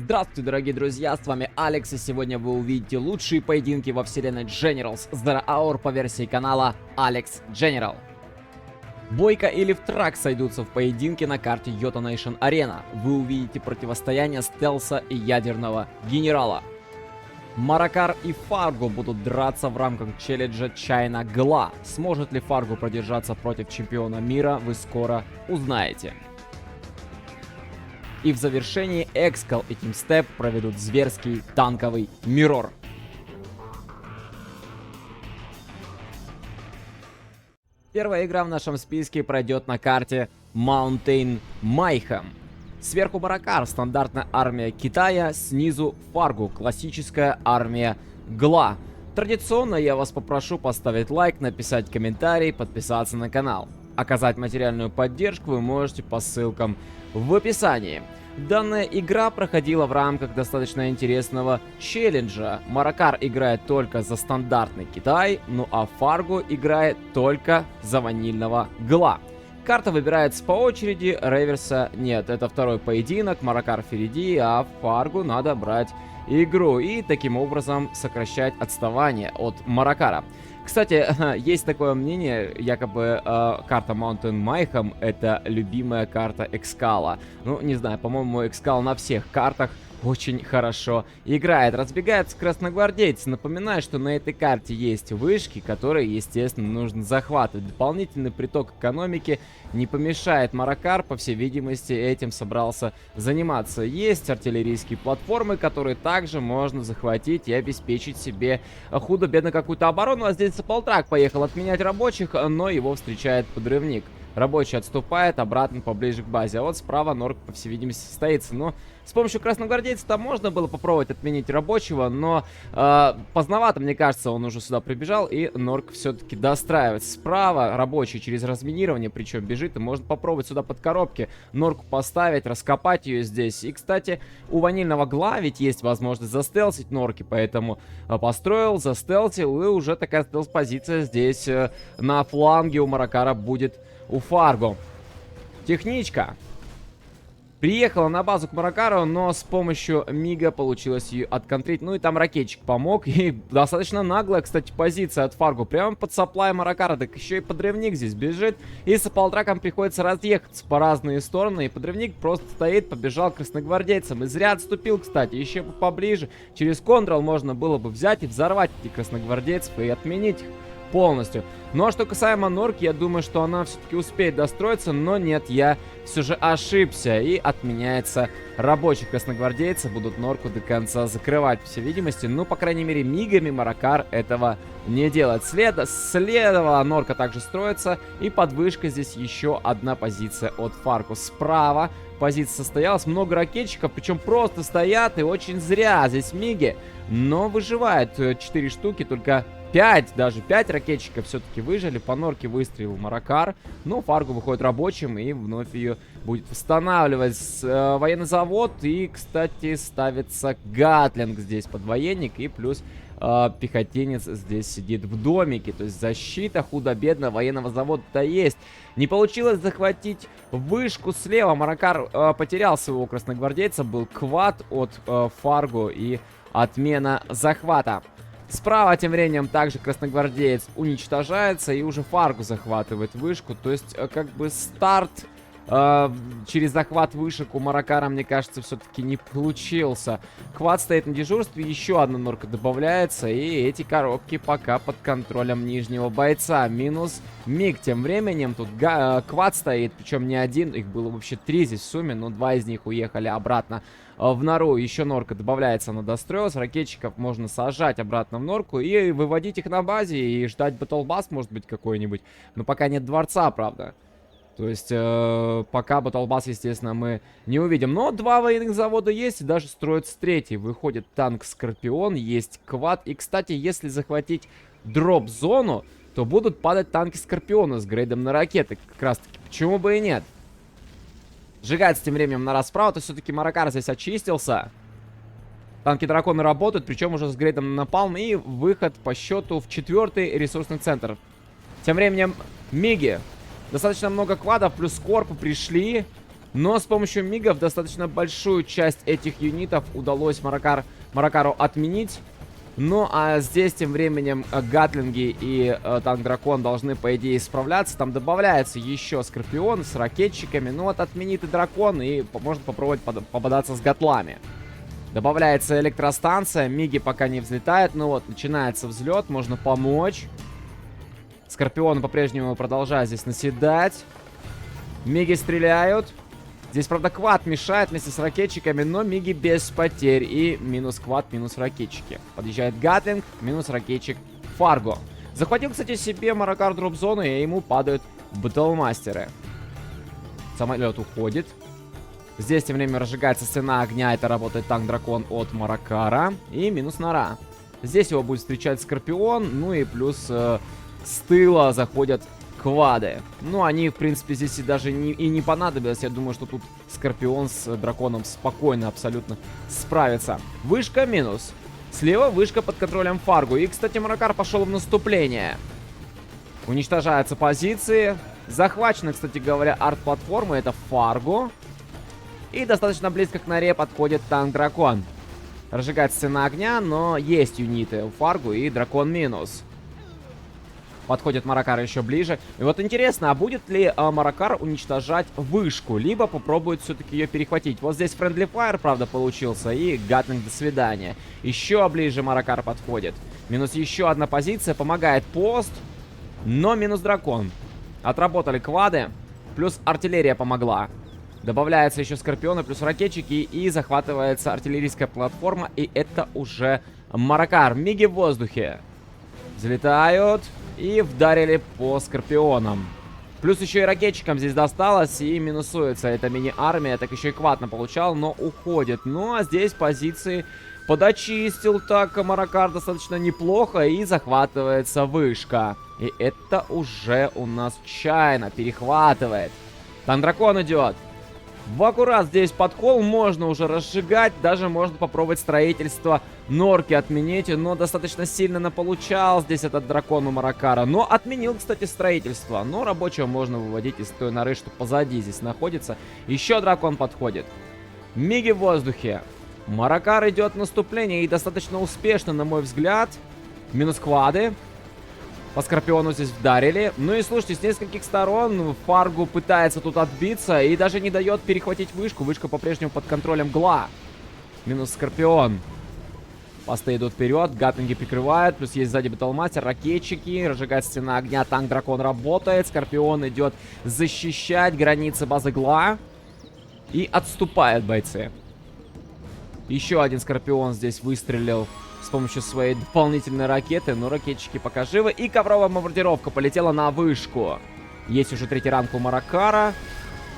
Здравствуйте, дорогие друзья, с вами Алекс, и сегодня вы увидите лучшие поединки во вселенной Generals Zero Hour по версии канала Alex General. Бойко и Лифтрак сойдутся в поединке на карте Йота Nation Arena. Вы увидите противостояние Стелса и Ядерного Генерала. Маракар и Фарго будут драться в рамках челленджа China Gla. Сможет ли Фарго продержаться против чемпиона мира, вы скоро узнаете. И в завершении Экскал и Team Step проведут зверский танковый миррор. Первая игра в нашем списке пройдет на карте Mountain Mayhem. Сверху Маракар, стандартная армия Китая, снизу Фарго, классическая армия Гла. Традиционно я вас попрошу поставить лайк, написать комментарий, подписаться на канал. Оказать материальную поддержку вы можете по ссылкам в описании. Данная игра проходила в рамках достаточно интересного челленджа. Маракар играет только за стандартный Китай, ну а Фарго играет только за ванильного Гла. Карта выбирается по очереди, реверса нет. Это второй поединок, Маракар впереди, а Фарго надо брать игру и таким образом сокращать отставание от Маракара. Кстати, есть такое мнение, якобы карта Mountain Mayhem это любимая карта Экскала. Ну, не знаю, по-моему, Экскал на всех картах очень хорошо играет. Разбегаются красногвардейцы. Напоминаю, что на этой карте есть вышки, которые, естественно, нужно захватывать. Дополнительный приток экономики не помешает. Маракар, по всей видимости, этим собрался заниматься. Есть артиллерийские платформы, которые также можно захватить и обеспечить себе худо-бедно какую-то оборону. А здесь Саполтрак поехал отменять рабочих, но его встречает подрывник. Рабочий отступает обратно поближе к базе. А вот справа Норк, по всей видимости, состоится. Но с помощью красногвардейца там можно было попробовать отменить рабочего, но поздновато, мне кажется, он уже сюда прибежал, и Норк все-таки достраивается. Справа рабочий через разминирование, причем бежит, и можно попробовать сюда под коробки Норку поставить, раскопать ее здесь. И, кстати, у ванильного Гла ведь есть возможность застелсить Норки, поэтому построил, застелсил, и уже такая стелс-позиция здесь на фланге у Маракара будет у Фарго. Техничка приехала на базу к Маракару, но с помощью Мига получилось ее отконтрить. Ну и там ракетчик помог. И достаточно наглая, кстати, позиция от Фарго. Прямо под саплай Маракара. Так еще и подрывник здесь бежит. И с Аполтраком приходится разъехаться по разные стороны. И подрывник просто стоит, побежал к красногвардейцам. И зря отступил, кстати. Еще поближе. Через контрол можно было бы взять и взорвать этих красногвардейцев и отменить их полностью. Ну а что касаемо Норки, я думаю, что она все-таки успеет достроиться, но нет, я все же ошибся. И отменяется рабочий. Красногвардейцы будут Норку до конца закрывать, по всей видимости. Ну, по крайней мере, мигами Маракар этого не делает. Следовала Норка также строится. И под вышкой здесь еще одна позиция от Фарго. Справа позиция состоялась. Много ракетчиков, причем просто стоят, и очень зря здесь миги. Но выживает 4 штуки, только 5, даже 5 ракетчиков все-таки выжили. По Норке выстрелил Маракар. Но Фарго выходит рабочим и вновь ее будет восстанавливать. Военный завод. И, кстати, ставится гатлинг здесь под военник. И плюс пехотинец здесь сидит в домике. То есть защита худо-бедно военного завода-то есть. Не получилось захватить вышку слева. Маракар потерял своего красногвардейца. Был квад от Фарго и отмена захвата. Справа тем временем также красногвардеец уничтожается, и уже Фарго захватывает вышку. То есть как бы старт через захват вышек у Маракара, мне кажется, все-таки не получился. Квад стоит на дежурстве, еще одна Норка добавляется, и эти коробки пока под контролем нижнего бойца. Минус Миг тем временем. Тут Квад стоит, причем не один, их было вообще 3 здесь в сумме, но 2 из них уехали обратно в нору. Еще Норка добавляется, она достроилась. Ракетчиков можно сажать обратно в Норку и выводить их на базе, и ждать батлбас, может быть, какой-нибудь. Но пока нет дворца, правда. То есть, пока батлбас, естественно, мы не увидим. Но 2 военных завода есть, и даже строится 3-й. Выходит танк Скорпион, есть Квад. И, кстати, если захватить дроп-зону, то будут падать танки Скорпиона с грейдом на ракеты. Как раз таки, почему бы и нет? Сжигается тем временем на расправу, то все-таки Маракар здесь очистился. Танки Драконы работают, причем уже с грейдом на напалм. И выход по счету в 4-й ресурсный центр. Тем временем Миги. Достаточно много квадов, плюс Скорпы пришли. Но с помощью мигов достаточно большую часть этих юнитов удалось Маракару отменить. Ну, а здесь тем временем гатлинги и танк-дракон должны, по идее, справляться. Там добавляется еще Скорпион с ракетчиками. Ну, вот отменит и дракон, и можно попробовать попадаться с гатлами. Добавляется электростанция. Миги пока не взлетают. Ну вот, начинается взлет. Можно помочь. Скорпион по-прежнему продолжает здесь наседать. Миги стреляют. Здесь, правда, квад мешает вместе с ракетчиками, но миги без потерь. И минус квад, минус ракетчики. Подъезжает гатлинг, минус ракетчик Фарго. Захватил, кстати, себе Маракар дроп-зону, и ему падают батлмастеры. Самолет уходит. Здесь тем временем разжигается стена огня. Это работает танк-дракон от Маракара. И минус нора. Здесь его будет встречать Скорпион. Ну и плюс с тыла заходят квады. Ну, они, в принципе, здесь и даже не понадобилось. Я думаю, что тут Скорпион с драконом спокойно абсолютно справится. Вышка минус. Слева вышка под контролем Фарго. И, кстати, Маракар пошел в наступление. Уничтожаются позиции. Захвачена, кстати говоря, арт-платформа. Это Фарго. И достаточно близко к норе подходит танк-дракон. Разжигает стена огня, но есть юниты у Фарго и дракон минус. Подходит Маракар еще ближе. И вот интересно, а будет ли Маракар уничтожать вышку? Либо попробует все-таки ее перехватить. Вот здесь Friendly Fire, правда, получился. И гатлинг, до свидания. Еще ближе Маракар подходит. Минус еще одна позиция. Помогает пост. Но минус дракон. Отработали квады. Плюс артиллерия помогла. Добавляется еще Скорпионы, плюс ракетчики. И захватывается артиллерийская платформа. И это уже Маракар. Миги в воздухе. Взлетают. И вдарили по Скорпионам. Плюс еще и ракетчикам здесь досталось. И минусуется эта мини-армия. Так еще и квадно получал, но уходит. Ну а здесь позиции подочистил так Маракар достаточно неплохо. И захватывается вышка. И это уже у нас чайно перехватывает. Танк-дракон идет. В аккурат здесь подкол можно уже разжигать. Даже можно попробовать строительство норки отменить. Но достаточно сильно наполучал здесь этот дракон у Маракара. Но отменил, кстати, строительство. Но рабочего можно выводить из той норы, что позади здесь находится. Еще дракон подходит. Миги в воздухе. Маракар идет в наступление. И достаточно успешно, на мой взгляд. Минус квады. По Скорпиону здесь вдарили. Ну и слушайте, с нескольких сторон Фаргу пытается тут отбиться и даже не дает перехватить вышку. Вышка по-прежнему под контролем Гла. Минус Скорпион. Посты идут вперед, гатлинги прикрывают. Плюс есть сзади батлмастер, ракетчики. Разжигает стена огня, танк-дракон работает. Скорпион идет защищать границы базы Гла. И отступают бойцы. Еще один Скорпион здесь выстрелил с помощью своей дополнительной ракеты. Но ракетчики пока живы. И ковровая бомбардировка полетела на вышку. Есть уже третий ранг у Маракара.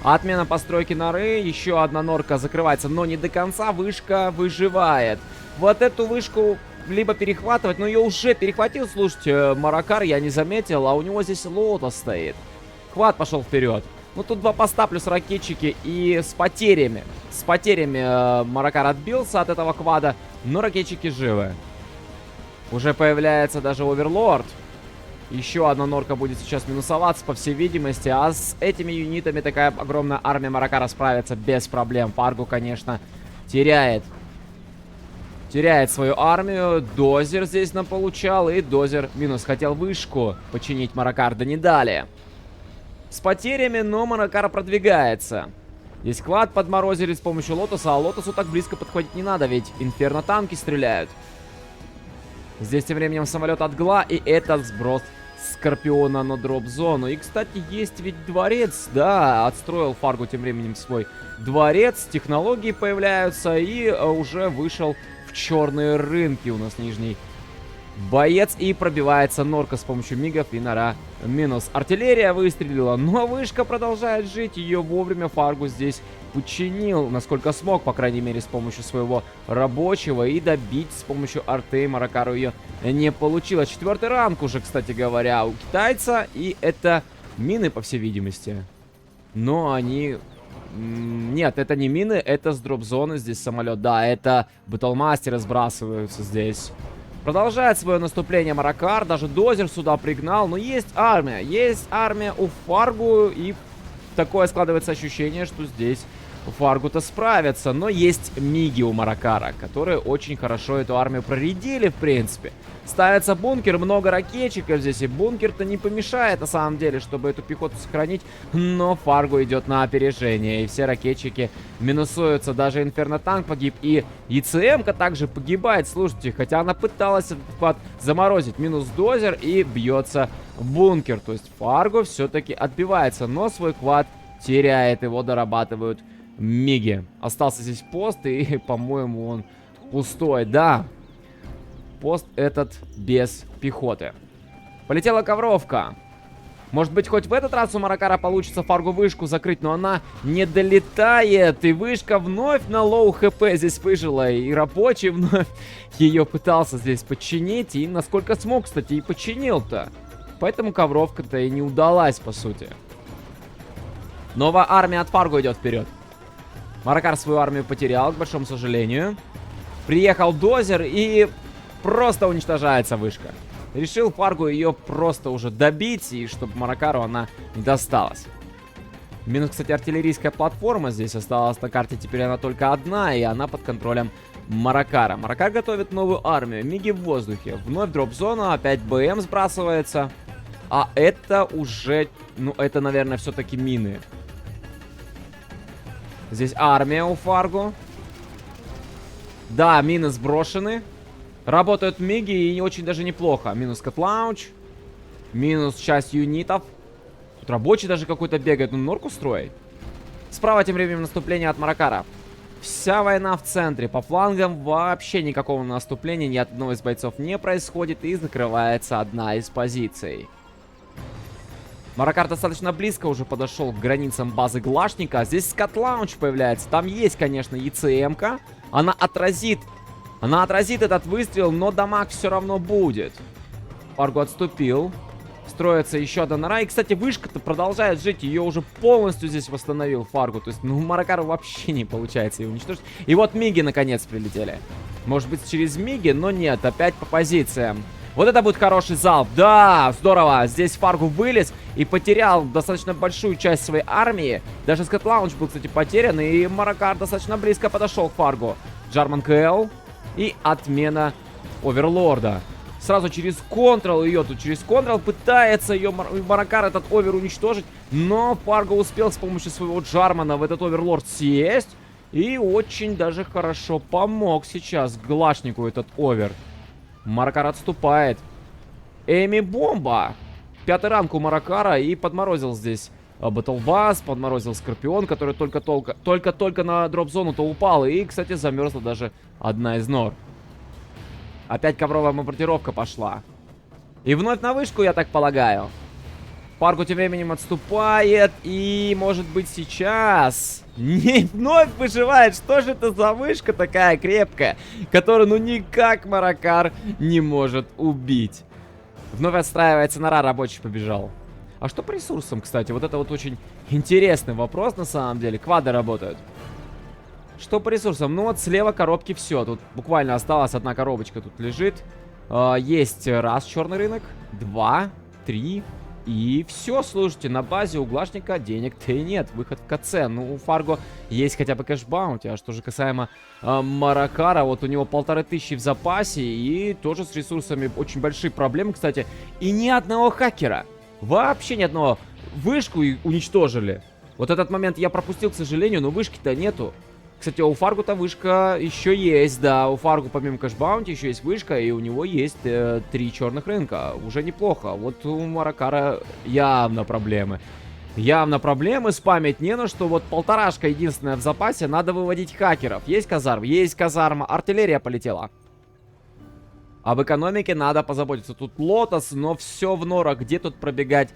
Отмена постройки норы. Еще одна норка закрывается, но не до конца. Вышка выживает. Вот эту вышку либо перехватывать. Но ее уже перехватил, слушайте, Маракар, я не заметил. А у него здесь Лотос стоит. Хват пошел вперед. Ну тут два поста плюс ракетчики. И с потерями. С потерями Маракар отбился от этого квада. Но ракетчики живы. Уже появляется даже Оверлорд. Еще одна норка будет сейчас минусоваться, по всей видимости. А с этими юнитами такая огромная армия Маракара справится без проблем. Фаргу, конечно, теряет свою армию. Дозер здесь нам получал. И Дозер минус. Хотел вышку починить Маракар, да не дали. С потерями, но Маракар продвигается. Здесь квад подморозили с помощью Лотоса. А Лотосу так близко подходить не надо, ведь инферно-танки стреляют. Здесь тем временем самолет от Гла. И это сброс Скорпиона на дроп-зону. И, кстати, есть ведь дворец. Да, отстроил Фаргу тем временем свой дворец. Технологии появляются. И уже вышел в черные рынки у нас нижний боец. И пробивается норка с помощью мигов. И нора минус. Артиллерия выстрелила. Но вышка продолжает жить. Ее вовремя Фаргу здесь починил, насколько смог, по крайней мере, с помощью своего рабочего. И добить с помощью арты Маракару ее не получилось. Четвертый ранг уже, кстати говоря, у китайца. И это мины, по всей видимости. Но они... Нет, это не мины, это с дроп-зоны здесь самолет. Да, это батлмастеры сбрасываются здесь. Продолжает свое наступление Маракар. Даже Дозер сюда пригнал. Но есть армия. Есть армия у Фаргу. И такое складывается ощущение, что здесь Фаргу-то справятся. Но есть миги у Маракара, которые очень хорошо эту армию проредили, в принципе. Ставится бункер, много ракетчиков здесь, и бункер-то не помешает, на самом деле, чтобы эту пехоту сохранить. Но Фаргу идет на опережение, и все ракетчики минусуются. Даже Инферно-танк погиб, и ЕЦМ-ка также погибает, слушайте. Хотя она пыталась этот хват заморозить. Минус дозер, и бьется в бункер. То есть Фаргу все-таки отбивается, но свой квад теряет, его дорабатывают миги. Остался здесь пост, и, по-моему, он пустой. Да, пост этот без пехоты. Полетела ковровка. Может быть, хоть в этот раз у Маракара получится Фаргу вышку закрыть, но она не долетает. И вышка вновь на лоу хп здесь выжила. И рабочий вновь ее пытался здесь подчинить. И насколько смог, кстати, и подчинил-то. Поэтому ковровка-то и не удалась, по сути. Новая армия от Фаргу идет вперед. Маракар свою армию потерял, к большому сожалению. Приехал дозер, и просто уничтожается вышка. Решил Фаргу ее просто уже добить, и чтобы Маракару она не досталась. Минус, кстати, артиллерийская платформа здесь осталась на карте. Теперь она только одна, и она под контролем Маракара. Маракар готовит новую армию. Миги в воздухе. Вновь дроп-зона, опять БМ сбрасывается. А это уже... Ну, это, наверное, все-таки мины. Здесь армия у Фаргу. Да, мины сброшены. Работают миги, и не очень даже неплохо. Минус катлаунч. Минус часть юнитов. Тут рабочий даже какой-то бегает. Ну, норку строит. Справа тем временем наступление от Маракара. Вся война в центре. По флангам вообще никакого наступления ни от одного из бойцов не происходит. И закрывается одна из позиций. Маракар достаточно близко уже подошел к границам базы Глашника. Здесь скат-лаунч появляется. Там есть, конечно, ЕЦМ-ка. Она отразит этот выстрел, но дамаг все равно будет. Фаргу отступил. Строится еще одна нора. И, кстати, вышка-то продолжает жить. Ее уже полностью здесь восстановил Фаргу. То есть, ну, Маракару вообще не получается ее уничтожить. И вот миги, наконец, прилетели. Может быть, через миги, но нет. Опять по позициям. Вот это будет хороший залп. Да, здорово. Здесь Фаргу вылез и потерял достаточно большую часть своей армии. Даже скат-лаунч был, кстати, потерян. И Маракар достаточно близко подошел к Фаргу. Джарман КЛ. И отмена Оверлорда. Сразу через контрол ее. Тут через контрол пытается ее Маракар этот овер уничтожить. Но Фаргу успел с помощью своего Джармана в этот Оверлорд сесть. И очень даже хорошо помог сейчас Глашнику этот овер. Маракар отступает. Эми бомба. 5-й ранг у Маракара. И подморозил здесь Батлбас. Подморозил Скорпион, который только на дроп-зону-то упал. И, кстати, замерзла даже одна из нор. Опять ковровая бомбардировка пошла. И вновь на вышку, я так полагаю. Фаргу тем временем отступает. И, может быть, сейчас не вновь выживает. Что же это за вышка такая крепкая, которую, ну, никак Маракар не может убить. Вновь отстраивается нора, рабочий побежал. А что по ресурсам, кстати? Вот это вот очень интересный вопрос, на самом деле. Квады работают. Что по ресурсам? Ну вот слева коробки все. Тут буквально осталась одна коробочка, тут лежит. Есть раз черный рынок, 2, 3. И все, слушайте, на базе у Глашника денег-то и нет. Выход в КЦ. Ну, у Фарго есть хотя бы кэш-баунти. А что же касаемо Маракара, вот у него 1500 в запасе. И тоже с ресурсами очень большие проблемы, кстати. И ни одного хакера. Вообще ни одного. Вышку уничтожили. Вот этот момент я пропустил, к сожалению, но вышки-то нету. Кстати, у Фаргу-то вышка еще есть, да. У Фаргу помимо кэш-баунти еще есть вышка, и у него есть 3 черных рынка. Уже неплохо. Вот у Маракара явно проблемы. Явно проблемы, спамить не на что. Вот полторашка единственная в запасе. Надо выводить хакеров. Есть казарм? Есть казарма. Артиллерия полетела. Об экономике надо позаботиться. Тут лотос, но все в норах. Где тут пробегать?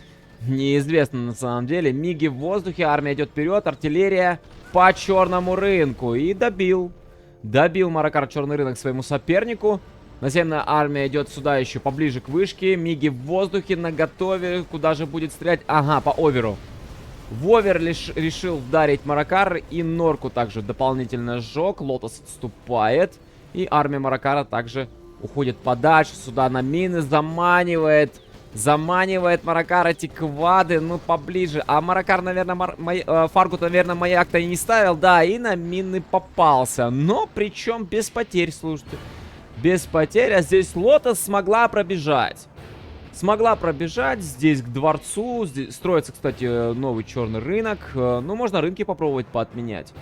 Неизвестно на самом деле. Миги в воздухе, армия идет вперед, артиллерия по черному рынку. И добил. Добил Маракар черный рынок своему сопернику. Наземная армия идет сюда еще поближе к вышке. Миги в воздухе, наготове. Куда же будет стрелять? Ага, по оверу. В овер решил вдарить Маракар. И норку также дополнительно сжег. Лотос отступает. И армия Маракара также уходит подальше. Сюда на мины заманивает Заманивает Маракар эти квады, ну, поближе. А Маракар, наверное, Фаргу, наверное, маяк-то и не ставил. Да, и на мины попался. Но, причем без потерь, слушайте. Без потерь, а здесь Лотос смогла пробежать. Смогла пробежать здесь к дворцу. Здесь строится, кстати, новый черный рынок. Ну, можно рынки попробовать поотменять.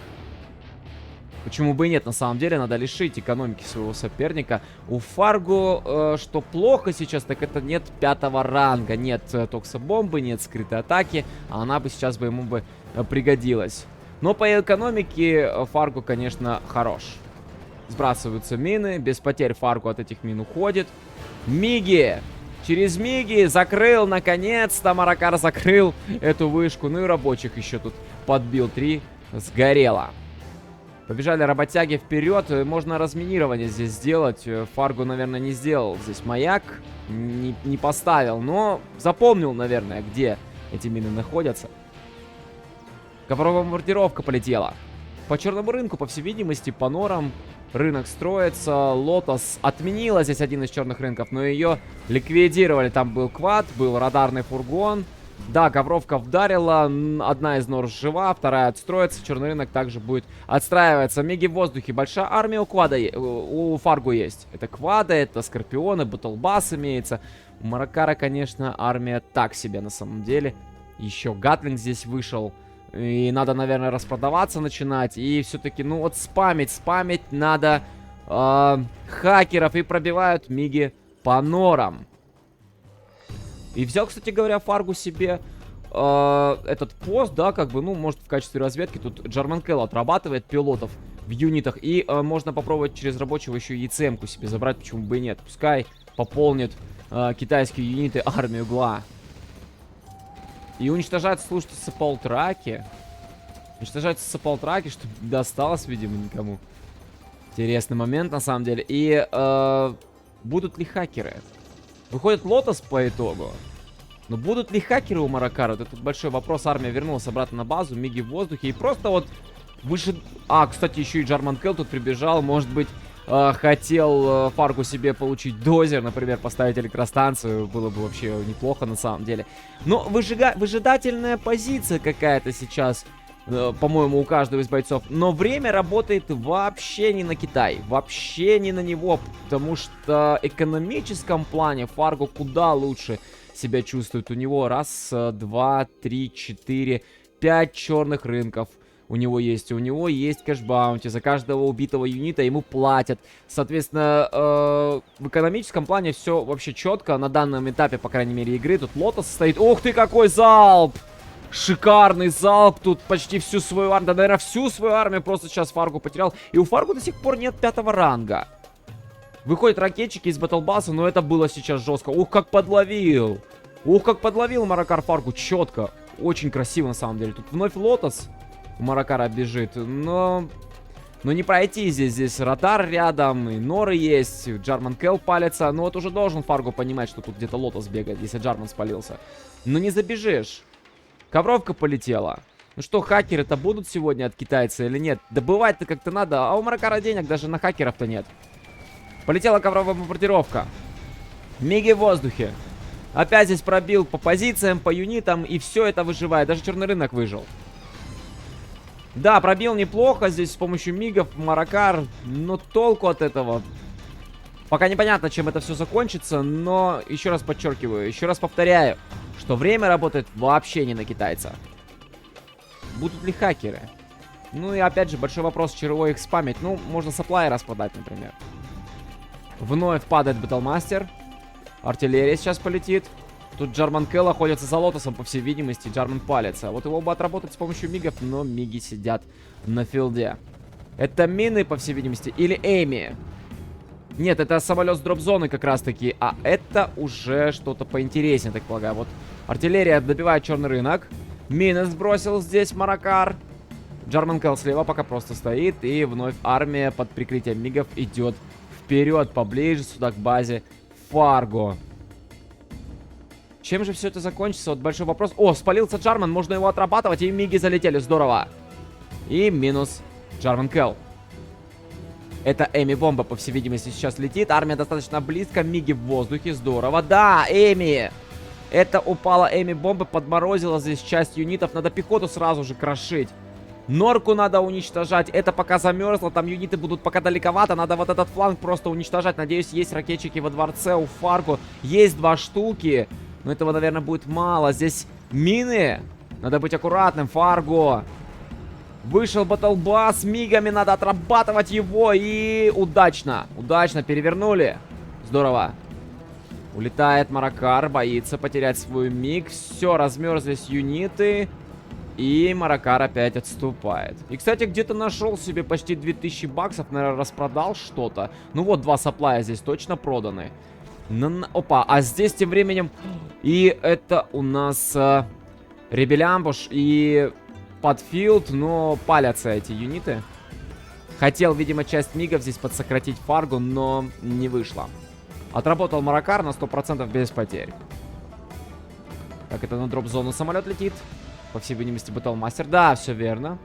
Почему бы и нет, на самом деле, надо лишить экономики своего соперника. У Фарго, что плохо сейчас, так это нет 5-го ранга. Нет токсобомбы, нет скрытой атаки. А она бы сейчас бы ему бы пригодилась. Но по экономике Фарго, конечно, хорош. Сбрасываются мины, без потерь Фарго от этих мин уходит. Миги! Через Миги закрыл, наконец-то, Маракар закрыл эту вышку. Ну и рабочих еще тут подбил 3, сгорело. Побежали работяги вперед. Можно разминирование здесь сделать. Фарго, наверное, не сделал здесь маяк. Не поставил. Но запомнил, наверное, где эти мины находятся. Ковровая бомбардировка полетела. По черному рынку, по всей видимости, по норам рынок строится. Лотос отменила здесь один из черных рынков, но ее ликвидировали. Там был квад, был радарный фургон. Да, ковровка вдарила, одна из нор жива, вторая отстроится, черный рынок также будет отстраиваться. Миги в воздухе, большая армия у квада, у Фарго есть. Это квады, это скорпионы, батлбас имеется. У Маракара, конечно, армия так себе на самом деле. Еще Гатлинг здесь вышел. И надо, наверное, распродаваться начинать. И все-таки, ну вот спамить надо хакеров. И пробивают Миги по норам. И взял, кстати говоря, Фаргу себе этот пост, да, как бы, ну, может, в качестве разведки. Тут Джарманкел отрабатывает пилотов в юнитах. И можно попробовать через рабочего еще и ЕЦМ-ку себе забрать, почему бы и нет. Пускай пополнит китайские юниты армию Гла. И уничтожаются, слушайте, сапалтраки. Уничтожаются сапалтраки, чтобы не досталось, видимо, никому. Интересный момент, на самом деле. И будут ли хакеры? Выходит Лотос по итогу. Но будут ли хакеры у Маракара? Это тут большой вопрос. Армия вернулась обратно на базу. Миги в воздухе. И просто вот выше... А, кстати, еще и Джарманкел тут прибежал. Может быть, хотел Фаргу себе получить дозер, например, поставить электростанцию. Было бы вообще неплохо на самом деле. Но выжидательная позиция какая-то сейчас, по-моему, у каждого из бойцов. Но время работает вообще не на Китай. Вообще не на него. Потому что в экономическом плане Фарго куда лучше себя чувствует. У него раз, два, три, четыре, 5 черных рынков. У него есть кэш-баунти. За каждого убитого юнита ему платят. Соответственно, в экономическом плане все вообще четко. На данном этапе, по крайней мере, игры. Тут Лотос стоит. Ух ты, какой залп! Шикарный залп. Тут почти всю свою армию. Да, наверное, всю свою армию просто сейчас Фаргу потерял. И у Фаргу до сих пор нет 5-го ранга. Выходят ракетчики из батлбаса, но это было сейчас жестко. Ух, как подловил. Ух, как подловил Маракар Фаргу. Четко. Очень красиво, на самом деле. Тут вновь Лотос у Маракара бежит. Но не пройти здесь радар рядом. И норы есть. Джарманкел палится. Но вот уже должен Фаргу понимать, что тут где-то Лотос бегает, если Джарман спалился. Но не забежишь. Ковровка полетела. Ну что, хакеры-то будут сегодня от китайца или нет? Добывать-то как-то надо. А у Маракара денег даже на хакеров-то нет. Полетела ковровая бомбардировка. Миги в воздухе. Опять здесь пробил по позициям, по юнитам. И все это выживает. Даже черный рынок выжил. Да, пробил неплохо здесь с помощью мигов Маракар. Но толку от этого... Пока непонятно, чем это все закончится. Но еще раз подчеркиваю, еще раз повторяю, что время работает вообще не на китайца. Будут ли хакеры? Ну и опять же, большой вопрос, чего их спамить. Ну, можно сапплай распродать, например. Вновь падает Батлмастер. Артиллерия сейчас полетит. Тут Джарманкел охотится за Лотосом, по всей видимости. Джарман палится. Вот его бы отработать с помощью мигов, но миги сидят на филде. Это мины, по всей видимости, или Эми? Нет, это самолет с дроп-зоны как раз-таки. А это уже что-то поинтереснее, так полагаю. Вот артиллерия добивает черный рынок. Мины сбросил здесь Маракар. Джарманкел слева пока просто стоит. И вновь армия под прикрытием мигов идет вперед, поближе сюда к базе Фарго. Чем же все это закончится? Вот большой вопрос. О, спалился Джарман, можно его отрабатывать. И миги залетели, здорово. И минус Джарманкел. Это Эми-бомба, по всей видимости, сейчас летит. Армия достаточно близко, миги в воздухе, здорово. Да, Эми! Это упала Эми бомба, подморозила здесь часть юнитов. Надо пехоту сразу же крошить. Норку надо уничтожать. Это пока замерзло, там юниты будут пока далековато. Надо вот этот фланг просто уничтожать. Надеюсь, есть ракетчики во дворце у Фарго. Есть 2 штуки. Но этого, наверное, будет мало. Здесь мины. Надо быть аккуратным, Фарго. Вышел батлбас, мигами надо отрабатывать его. И удачно, удачно перевернули. Здорово. Улетает Маракар, боится потерять свой миг. Все, размерзлись юниты. И Маракар опять отступает. И, кстати, где-то нашел себе почти 2000 баксов. Наверное, распродал что-то. Ну вот, 2 саплая здесь точно проданы. Опа, а здесь тем временем... И это у нас Ребелямбуш и Подфилд. Но палятся эти юниты. Хотел, видимо, часть мигов здесь подсократить Фаргу, но не вышло. Отработал Маракар на 100% без потерь. Так, это на дроп-зону самолет летит. По всей видимости, Батлмастер. Да, все верно.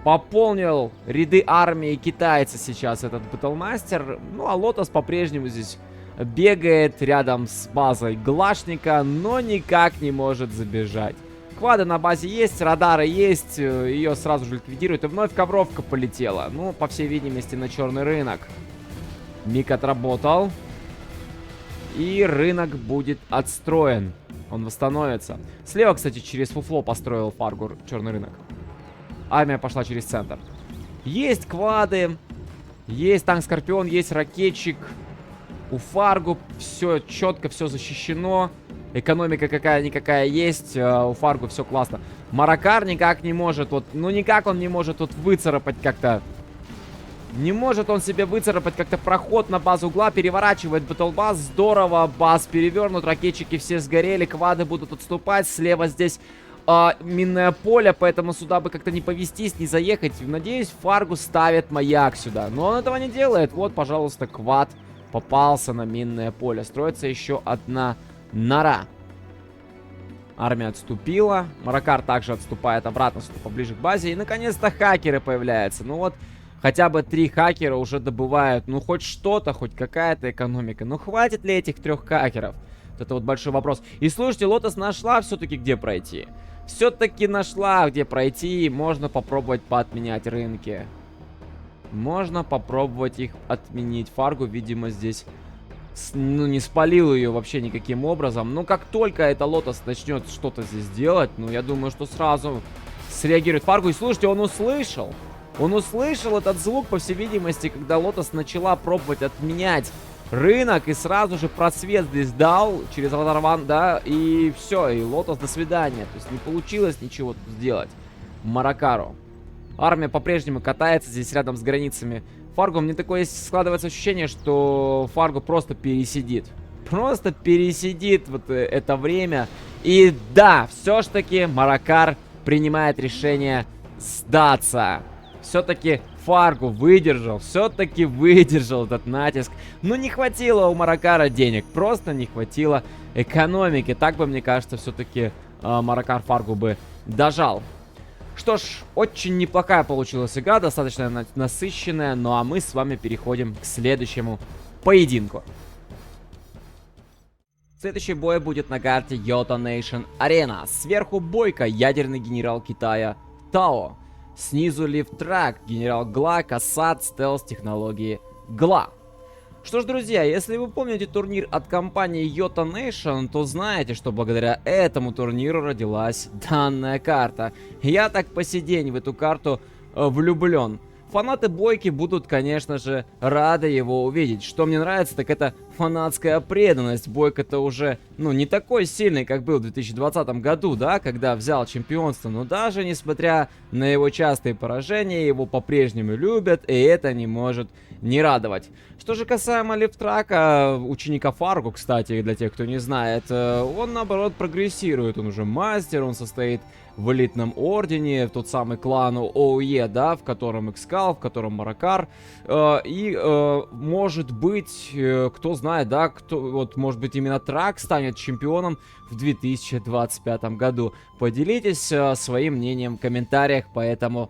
Пополнил ряды армии китайца сейчас этот Батлмастер. Ну, а Лотос по-прежнему здесь бегает рядом с базой Глашника, но никак не может забежать. Квады на базе есть, радары есть. Ее сразу же ликвидируют. И вновь ковровка полетела. Ну, по всей видимости, на черный рынок. Миг отработал. И рынок будет отстроен. Он восстановится. Слева, кстати, через фуфло построил Фаргур черный рынок. Армия пошла через центр. Есть квады. Есть танк Скорпион, есть ракетчик. У Фаргу все четко, все защищено. Экономика какая-никакая есть. У Фаргу все классно. Маракар никак не может. Вот, ну никак он не может тут выцарапать как-то. Не может он себе выцарапать как-то проход на базу угла. Переворачивает батлбас. Здорово. Баз перевернут. Ракетчики все сгорели. Квады будут отступать. Слева здесь минное поле. Поэтому сюда бы как-то не повестись, не заехать. Надеюсь, Фаргу ставит маяк сюда. Но он этого не делает. Вот, пожалуйста, квад попался на минное поле. Строится еще одна нора. Армия отступила. Маракар также отступает обратно сюда, поближе к базе. И, наконец-то, хакеры появляются. Ну вот... Хотя бы 3 хакера уже добывают, ну, хоть что-то, хоть какая-то экономика. Ну, хватит ли этих 3 хакеров? Вот это вот большой вопрос. И слушайте, Лотос нашла все-таки, где пройти. Все-таки нашла, где пройти. Можно попробовать поотменять рынки. Можно попробовать их отменить. Фаргу, видимо, здесь, ну, не спалил ее вообще никаким образом. Но как только это Лотос начнет что-то здесь делать, ну, я думаю, что сразу среагирует Фаргу. И слушайте, он услышал. Он услышал этот звук, по всей видимости, когда Лотос начала пробовать отменять рынок. И сразу же просвет здесь дал через Радарван, да, и все, и Лотос до свидания. То есть не получилось ничего тут сделать Маракару. Армия по-прежнему катается здесь рядом с границами Фарго. Мне такое складывается ощущение, что Фарго просто пересидит. Просто пересидит вот это время. И да, все ж таки Маракар принимает решение сдаться. Все-таки Фаргу выдержал, все-таки выдержал этот натиск. Но не хватило у Маракара денег, просто не хватило экономики. Так бы, мне кажется, все-таки Маракар Фаргу бы дожал. Что ж, очень неплохая получилась игра, достаточно насыщенная. Ну а мы с вами переходим к следующему поединку. Следующий бой будет на карте Йота Нейшн Арена. Сверху Бойко, ядерный генерал Китая Тао. Снизу Лифтрак, генерал Гла, Кассад, стелс-технологии Гла. Что ж, друзья, если вы помните турнир от компании Йота Нейшн, то знаете, что благодаря этому турниру родилась данная карта. Я так по сей день в эту карту влюблен. Фанаты Бойки будут, конечно же, рады его увидеть. Что мне нравится, так это фанатская преданность. Бойко-то уже, ну, не такой сильный, как был в 2020 году, да, когда взял чемпионство. Но даже несмотря на его частые поражения, его по-прежнему любят, и это не может не радовать. Что же касаемо Лифтрака, ученика Фаргу, кстати, для тех, кто не знает, он, наоборот, прогрессирует. Он уже мастер, он состоит в элитном ордене, в тот самый клан ОУЕ, да, в котором Экскал, в котором Маракар. И, может быть, кто знает, да, кто, вот, может быть, именно Трак станет чемпионом в 2025 году. Поделитесь своим мнением в комментариях по этому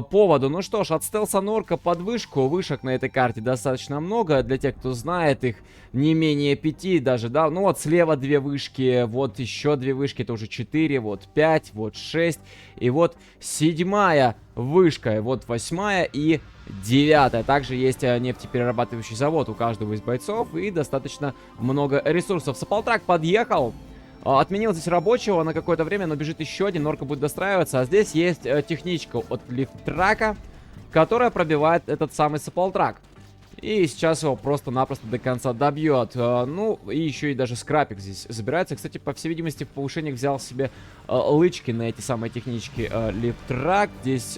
поводу. Ну что ж, от стелса Норка под вышку. Вышек на этой карте достаточно много. Для тех, кто знает, их не менее 5 даже, да. Ну вот слева 2 вышки, вот еще 2 вышки, это уже 4, вот 5, вот 6. И вот 7-я вышка, вот 8-я и 9-я. Также есть нефтеперерабатывающий завод у каждого из бойцов и достаточно много ресурсов. Саполтрак подъехал. Отменил здесь рабочего на какое-то время, но бежит еще один, Норка будет достраиваться. А здесь есть техничка от Лифтрака, которая пробивает этот самый Саполтрак. И сейчас его просто-напросто до конца добьет. Ну, и еще и даже скрапик здесь забирается. Кстати, по всей видимости, в повышениях взял себе лычки на эти самые технички Лифтрак. Здесь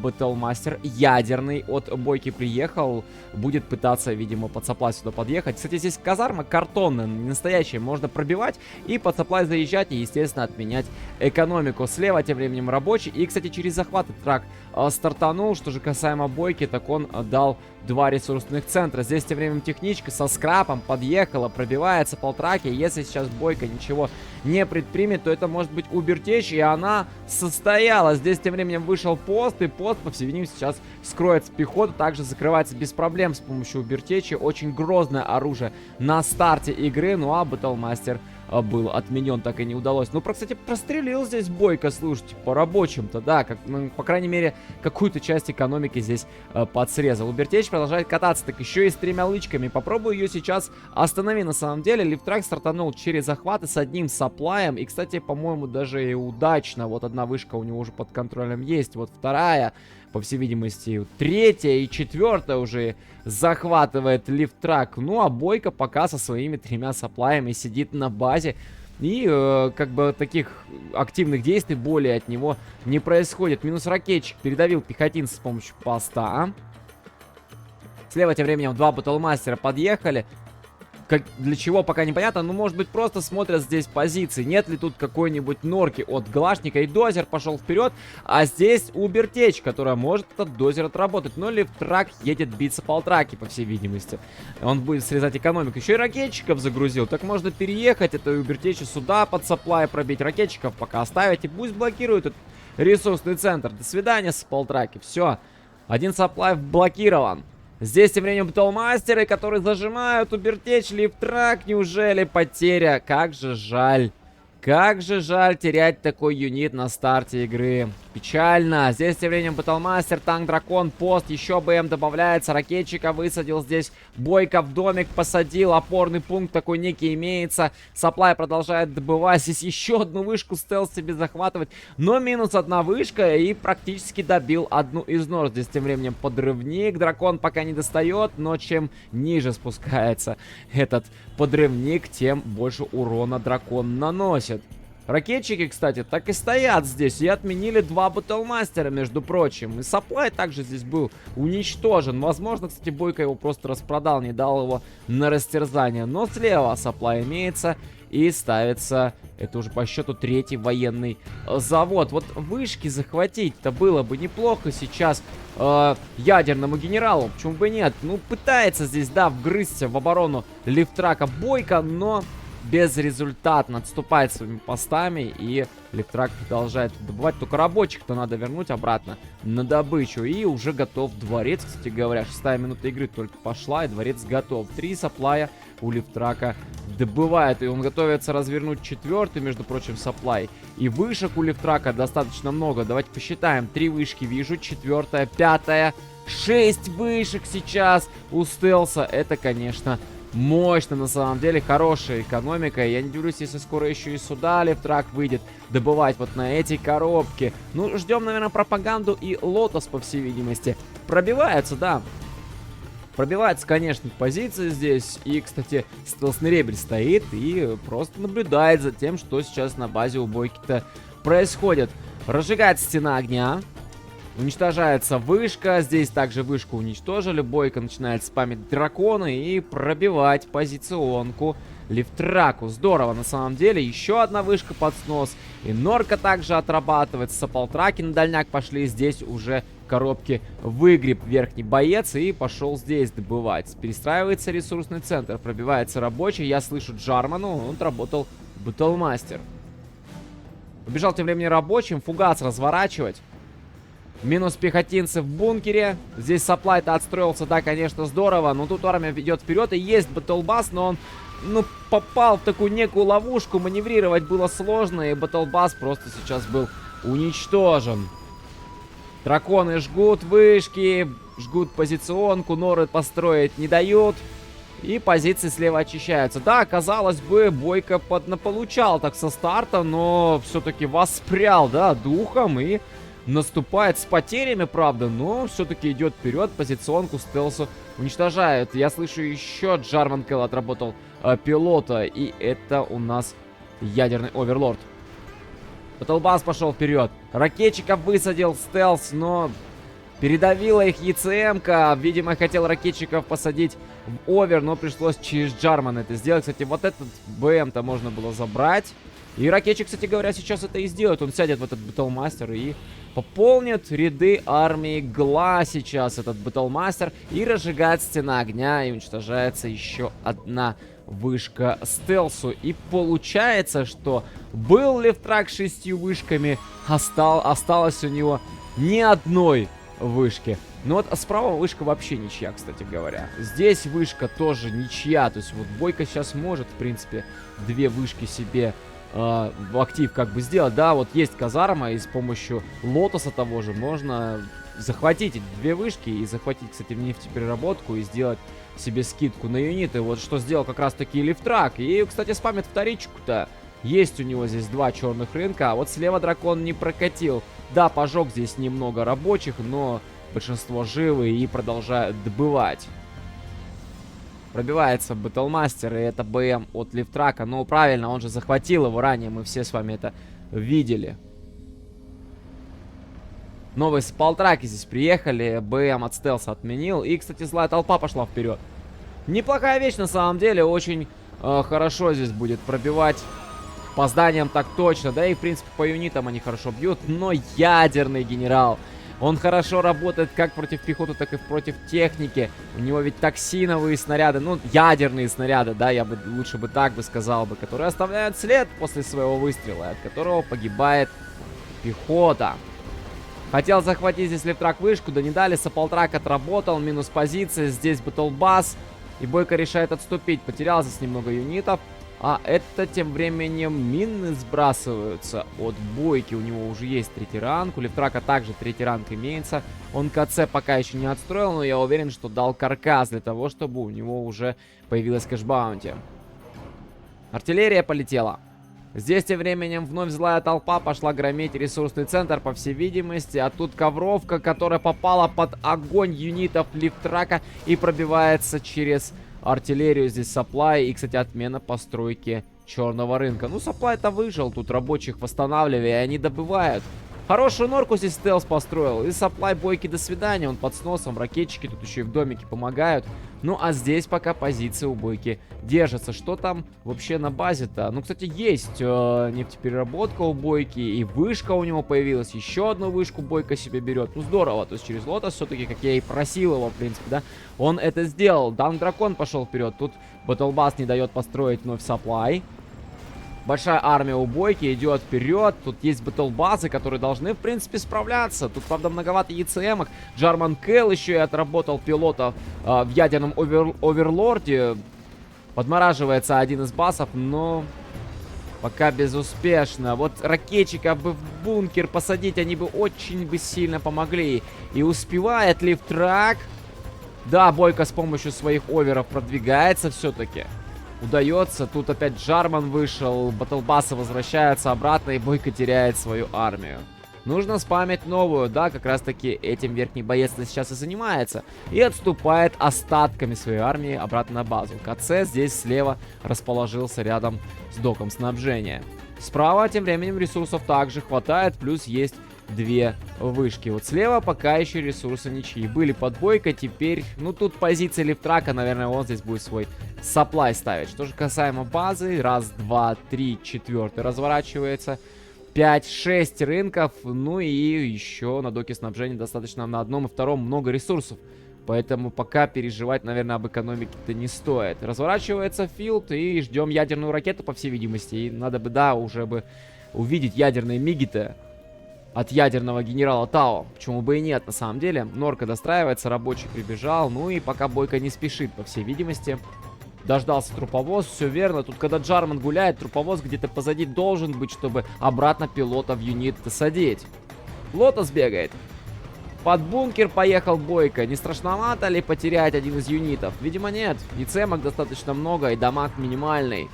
Батлмастер ядерный от Бойки приехал. Будет пытаться, видимо, под саплай сюда подъехать. Кстати, здесь казарма картонная, не настоящая. Можно пробивать и под саплай заезжать и, естественно, отменять экономику. Слева тем временем рабочий. И, кстати, через захват Трак стартанул. Что же касаемо Бойки, так он дал 2 ресурсных центра. Здесь тем временем техничка со скрапом подъехала, пробивается полтраки. Если сейчас Бойка ничего не предпримет, то это может быть Убертеч, и она состоялась. Здесь тем временем вышел пост, и пост, по всей видимости, сейчас скроется пехота, также закрывается без проблем с помощью Убертечи. Очень грозное оружие на старте игры, ну а Батлмастер был отменен, так и не удалось. Ну, кстати, прострелил здесь Бойко, слушайте, по рабочим-то, да, как, ну, по крайней мере, какую-то часть экономики здесь подсрезал. Убертеч продолжает кататься, так еще и с 3 лычками. Попробую ее сейчас остановить, на самом деле. Лифтрак стартанул через захваты с одним саплаем, и, кстати, по-моему, даже и удачно. Вот одна вышка у него уже под контролем есть, вот вторая, по всей видимости, 3-я и 4-я уже захватывает Лифтрак. Ну, а Бойко пока со своими 3 саплаями сидит на базе. И, как бы, таких активных действий более от него не происходит. Минус ракетчик передавил пехотинца с помощью поста. Слева тем временем 2 Батлмастера подъехали. Для чего, пока непонятно. Ну, может быть, просто смотрят здесь позиции. Нет ли тут какой-нибудь норки от Галашника. И дозер пошел вперед. А здесь Убертеч, которая может этот дозер отработать. Но Лифтрак едет биться полтраки, по всей видимости. Он будет срезать экономику. Еще и ракетчиков загрузил. Так можно переехать это Убертечу сюда под саплай, пробить ракетчиков, пока оставить. И пусть блокирует этот ресурсный центр. До свидания, саполтраки. Все. Один саплай блокирован. Здесь тем временем Батлмастеры, которые зажимают Убертеч, Лифтрак. Неужели потеря? Как же жаль. Как же жаль терять такой юнит на старте игры. Печально. Здесь тем временем Батлмастер, танк, дракон, пост. Еще БМ добавляется. Ракетчика высадил здесь. Бойко в домик посадил. Опорный пункт такой некий имеется. Саплай продолжает добывать. Здесь еще одну вышку стелс себе захватывать. Но минус 1 вышка. И практически добил одну из нор. Здесь тем временем подрывник. Дракон пока не достает. Но чем ниже спускается этот подрывник, тем больше урона дракон наносит. Ракетчики, кстати, так и стоят здесь. И отменили 2 Батлмастера, между прочим. И саплай также здесь был уничтожен. Возможно, кстати, Бойко его просто распродал, не дал его на растерзание. Но слева саплай имеется. И ставится, это уже по счету 3-й военный завод. Вот вышки захватить-то было бы неплохо сейчас ядерному генералу. Почему бы нет? Ну, пытается здесь, да, вгрызться в оборону Лифтрака Бойко, но безрезультатно отступает своими постами. И Лифтрак продолжает добывать. Только рабочих-то надо вернуть обратно на добычу. И уже готов дворец, кстати говоря. 6-я минута игры только пошла, и дворец готов. 3 саплая у Лифтрака добывает. И он готовится развернуть 4-й, между прочим, саплай. И вышек у Лифтрака достаточно много. Давайте посчитаем. 3 вышки вижу, 4-я, 5-я. 6 вышек сейчас у стелса. Это, конечно, мощно, на самом деле, хорошая экономика. Я не удивлюсь, если скоро еще и сюда Лифтрак выйдет добывать вот на эти коробки. Ну, ждем, наверное, пропаганду и Лотос, по всей видимости. Пробивается, да. Пробивается, конечно, позиции здесь. И, кстати, стелсный ребель стоит и просто наблюдает за тем, что сейчас на базе у Бойки-то происходит. Разжигается стена огня. Уничтожается вышка. Здесь также вышку уничтожили. Бойко начинает спамить драконы и пробивать позиционку Лифтраку. Здорово, на самом деле. Еще одна вышка под снос. И Норка также отрабатывает. Саполтраки на дальняк пошли. Здесь уже коробке выгреб верхний боец и пошел здесь добывать. Перестраивается ресурсный центр, пробивается рабочий. Я слышу Джарману, он отработал Батлмастер. Убежал тем временем рабочим, фугас разворачивать. Минус пехотинцы в бункере. Здесь сапплай-то отстроился, да, конечно, здорово. Но тут армия идет вперед, и есть Батлбас, но он, ну, попал в такую некую ловушку. Маневрировать было сложно, и Батлбас просто сейчас был уничтожен. Драконы жгут вышки, жгут позиционку, норы построить не дают. И позиции слева очищаются. Да, казалось бы, Бойко получал так со старта, но все-таки воспрял, да, духом и наступает с потерями, правда, но все-таки идет вперед, позиционку стелсу уничтожает. Я слышу еще Джарман Келл отработал пилота, и это у нас ядерный оверлорд. Батлбас пошел вперед. Ракетчиков высадил стелс, но передавила их ЕЦМ-ка. Видимо, хотел ракетчиков посадить в овер, но пришлось через Джарман это сделать. Кстати, вот этот БМ-то можно было забрать. И ракетчик, кстати говоря, сейчас это и сделает. Он сядет в этот Батлмастер и пополнит ряды армии Гла сейчас, этот Батлмастер. И разжигает стена огня, и уничтожается еще одна вышка стелсу. И получается, что был лифтрак с 6 вышками, осталось у него ни одной вышки. Но вот справа вышка вообще ничья, кстати говоря. Здесь вышка тоже ничья. То есть вот Бойко сейчас может, в принципе, 2 вышки себе в актив как бы сделать. Да, вот есть казарма, и с помощью лотоса того же можно захватить эти 2 вышки и захватить, кстати, нефтепереработку и сделать себе скидку на юниты. Вот что сделал как раз таки лифтрак. И, кстати, спамит вторичку-то. Есть у него здесь 2 черных рынка, а вот слева дракон не прокатил. Да, пожег здесь немного рабочих, но большинство живы и продолжают добывать. Пробивается Батлмастер, и это БМ от лифтрака. Но правильно, он же захватил его ранее, мы все с вами это видели. Новые саппалтраки здесь приехали, БМ от стелса отменил. И, кстати, злая толпа пошла вперед. Неплохая вещь на самом деле, очень хорошо здесь будет пробивать. По зданиям так точно, да и в принципе по юнитам они хорошо бьют. Но ядерный генерал, он хорошо работает как против пехоты, так и против техники. У него ведь токсиновые снаряды, ну ядерные снаряды, да, я бы лучше бы так бы сказал бы, которые оставляют след после своего выстрела, от которого погибает пехота. Хотел захватить здесь лифтрак вышку, да не дали, саппалтрак отработал, минус позиция, здесь Батлбас. И Бойко решает отступить, потерял здесь немного юнитов. А это тем временем мины сбрасываются от Бойки. У него уже есть 3-й ранг. У лифтрака также 3-й ранг имеется. Он КЦ пока еще не отстроил, но я уверен, что дал каркас для того, чтобы у него уже появилась кэшбаунти. Артиллерия полетела. Здесь тем временем вновь злая толпа пошла громить ресурсный центр, по всей видимости. А тут ковровка, которая попала под огонь юнитов лифтрака и пробивается через артиллерию. Здесь сапплай и, кстати, отмена постройки черного рынка. Ну, сапплай-то выжил, тут рабочих восстанавливая, и они добывают. Хорошую норку здесь стелс построил. И сапплай Бойки до свидания, он под сносом. Ракетчики тут еще и в домике помогают. Ну, а здесь пока позиции у Бойки держатся. Что там вообще на базе-то? Ну, кстати, есть нефтепереработка у Бойки. И вышка у него появилась. Еще одну вышку Бойко себе берет. Ну, здорово. То есть через лотос все-таки, как я и просил его, в принципе, да, он это сделал. Дан Дракон пошел вперед. Тут Батлбас не дает построить вновь сапплай. Большая армия у Бойки идет вперед. Тут есть батлбазы, которые должны, в принципе, справляться. Тут, правда, многовато ЕЦМ-ок. Джарман Келл еще и отработал пилота в ядерном оверлорде. Подмораживается один из басов, но пока безуспешно. Вот ракетчиков бы в бункер посадить, они бы очень сильно помогли. И успевает лифтрак. Да, Бойко с помощью своих оверов продвигается все-таки. Удается. Тут опять Джарман вышел. Батлбасы возвращаются обратно, и Бойко теряет свою армию. Нужно спамить новую. Да, как раз таки этим верхний боец сейчас и занимается. И отступает остатками своей армии обратно на базу. КЦ здесь слева расположился рядом с доком снабжения. Справа тем временем ресурсов также хватает. Плюс есть 2 вышки. Вот слева пока еще ресурсы ничьи. Были под Бойко, теперь, ну тут позиция лифтрака, наверное, он здесь будет свой сапплай ставить. Что же касаемо базы, раз, два, три, 4 разворачивается. 5-6 рынков. Ну и еще на доке снабжения достаточно на одном и втором много ресурсов. Поэтому пока переживать, наверное, об экономике-то не стоит. Разворачивается филд и ждем ядерную ракету, по всей видимости. И надо бы, да, уже бы увидеть ядерные миги-то от ядерного генерала Тао. Почему бы и нет, на самом деле. Норка достраивается, рабочий прибежал. Ну и пока Бойко не спешит, по всей видимости. Дождался труповоз, все верно. Тут, когда Джарман гуляет, труповоз где-то позади должен быть, чтобы обратно пилота в юнит садить. Лотос бегает. Под бункер поехал Бойко. Не страшновато ли потерять один из юнитов? Видимо, нет. И цемок достаточно много, и дамаг минимальный.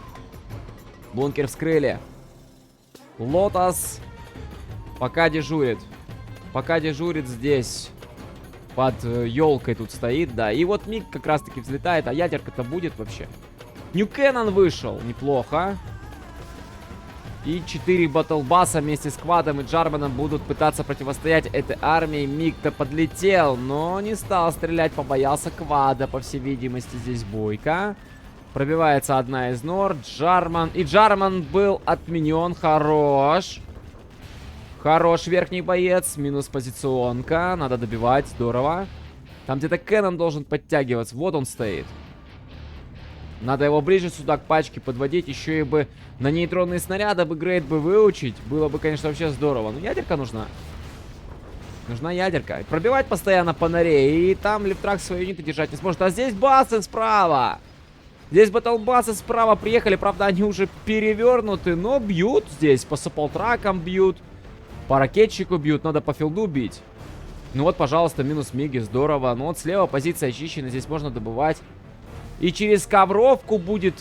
Бункер вскрыли. Лотос пока дежурит. Пока дежурит здесь. Под елкой тут стоит, да. И вот миг как раз-таки взлетает. А ядерка-то будет вообще? Ньюкеннон вышел. Неплохо. И 4 батлбасса вместе с Квадом и Джарманом будут пытаться противостоять этой армии. Миг-то подлетел, но не стал стрелять, побоялся Квада, по всей видимости. Здесь Бойко. Пробивается одна из нор. Джарман. И Джарман был отменен. Хорош. Хорош верхний боец. Минус позиционка. Надо добивать. Здорово. Там где-то Кеннон должен подтягиваться. Вот он стоит. Надо его ближе сюда к пачке подводить. Еще и бы на нейтронные снаряды бы грейд бы выучить. Было бы, конечно, вообще здорово. Но ядерка нужна. Нужна ядерка. Пробивать постоянно по норе. И там Лифтрак свои юниты держать не сможет. А здесь басы справа. Здесь батлбасы справа приехали. Правда, они уже перевернуты. Но бьют здесь. По сапполтракам бьют. По ракетчику бьют. Надо по филду бить. Ну вот, пожалуйста, минус миги. Здорово. Ну вот слева позиция очищена. Здесь можно добывать. И через ковровку будет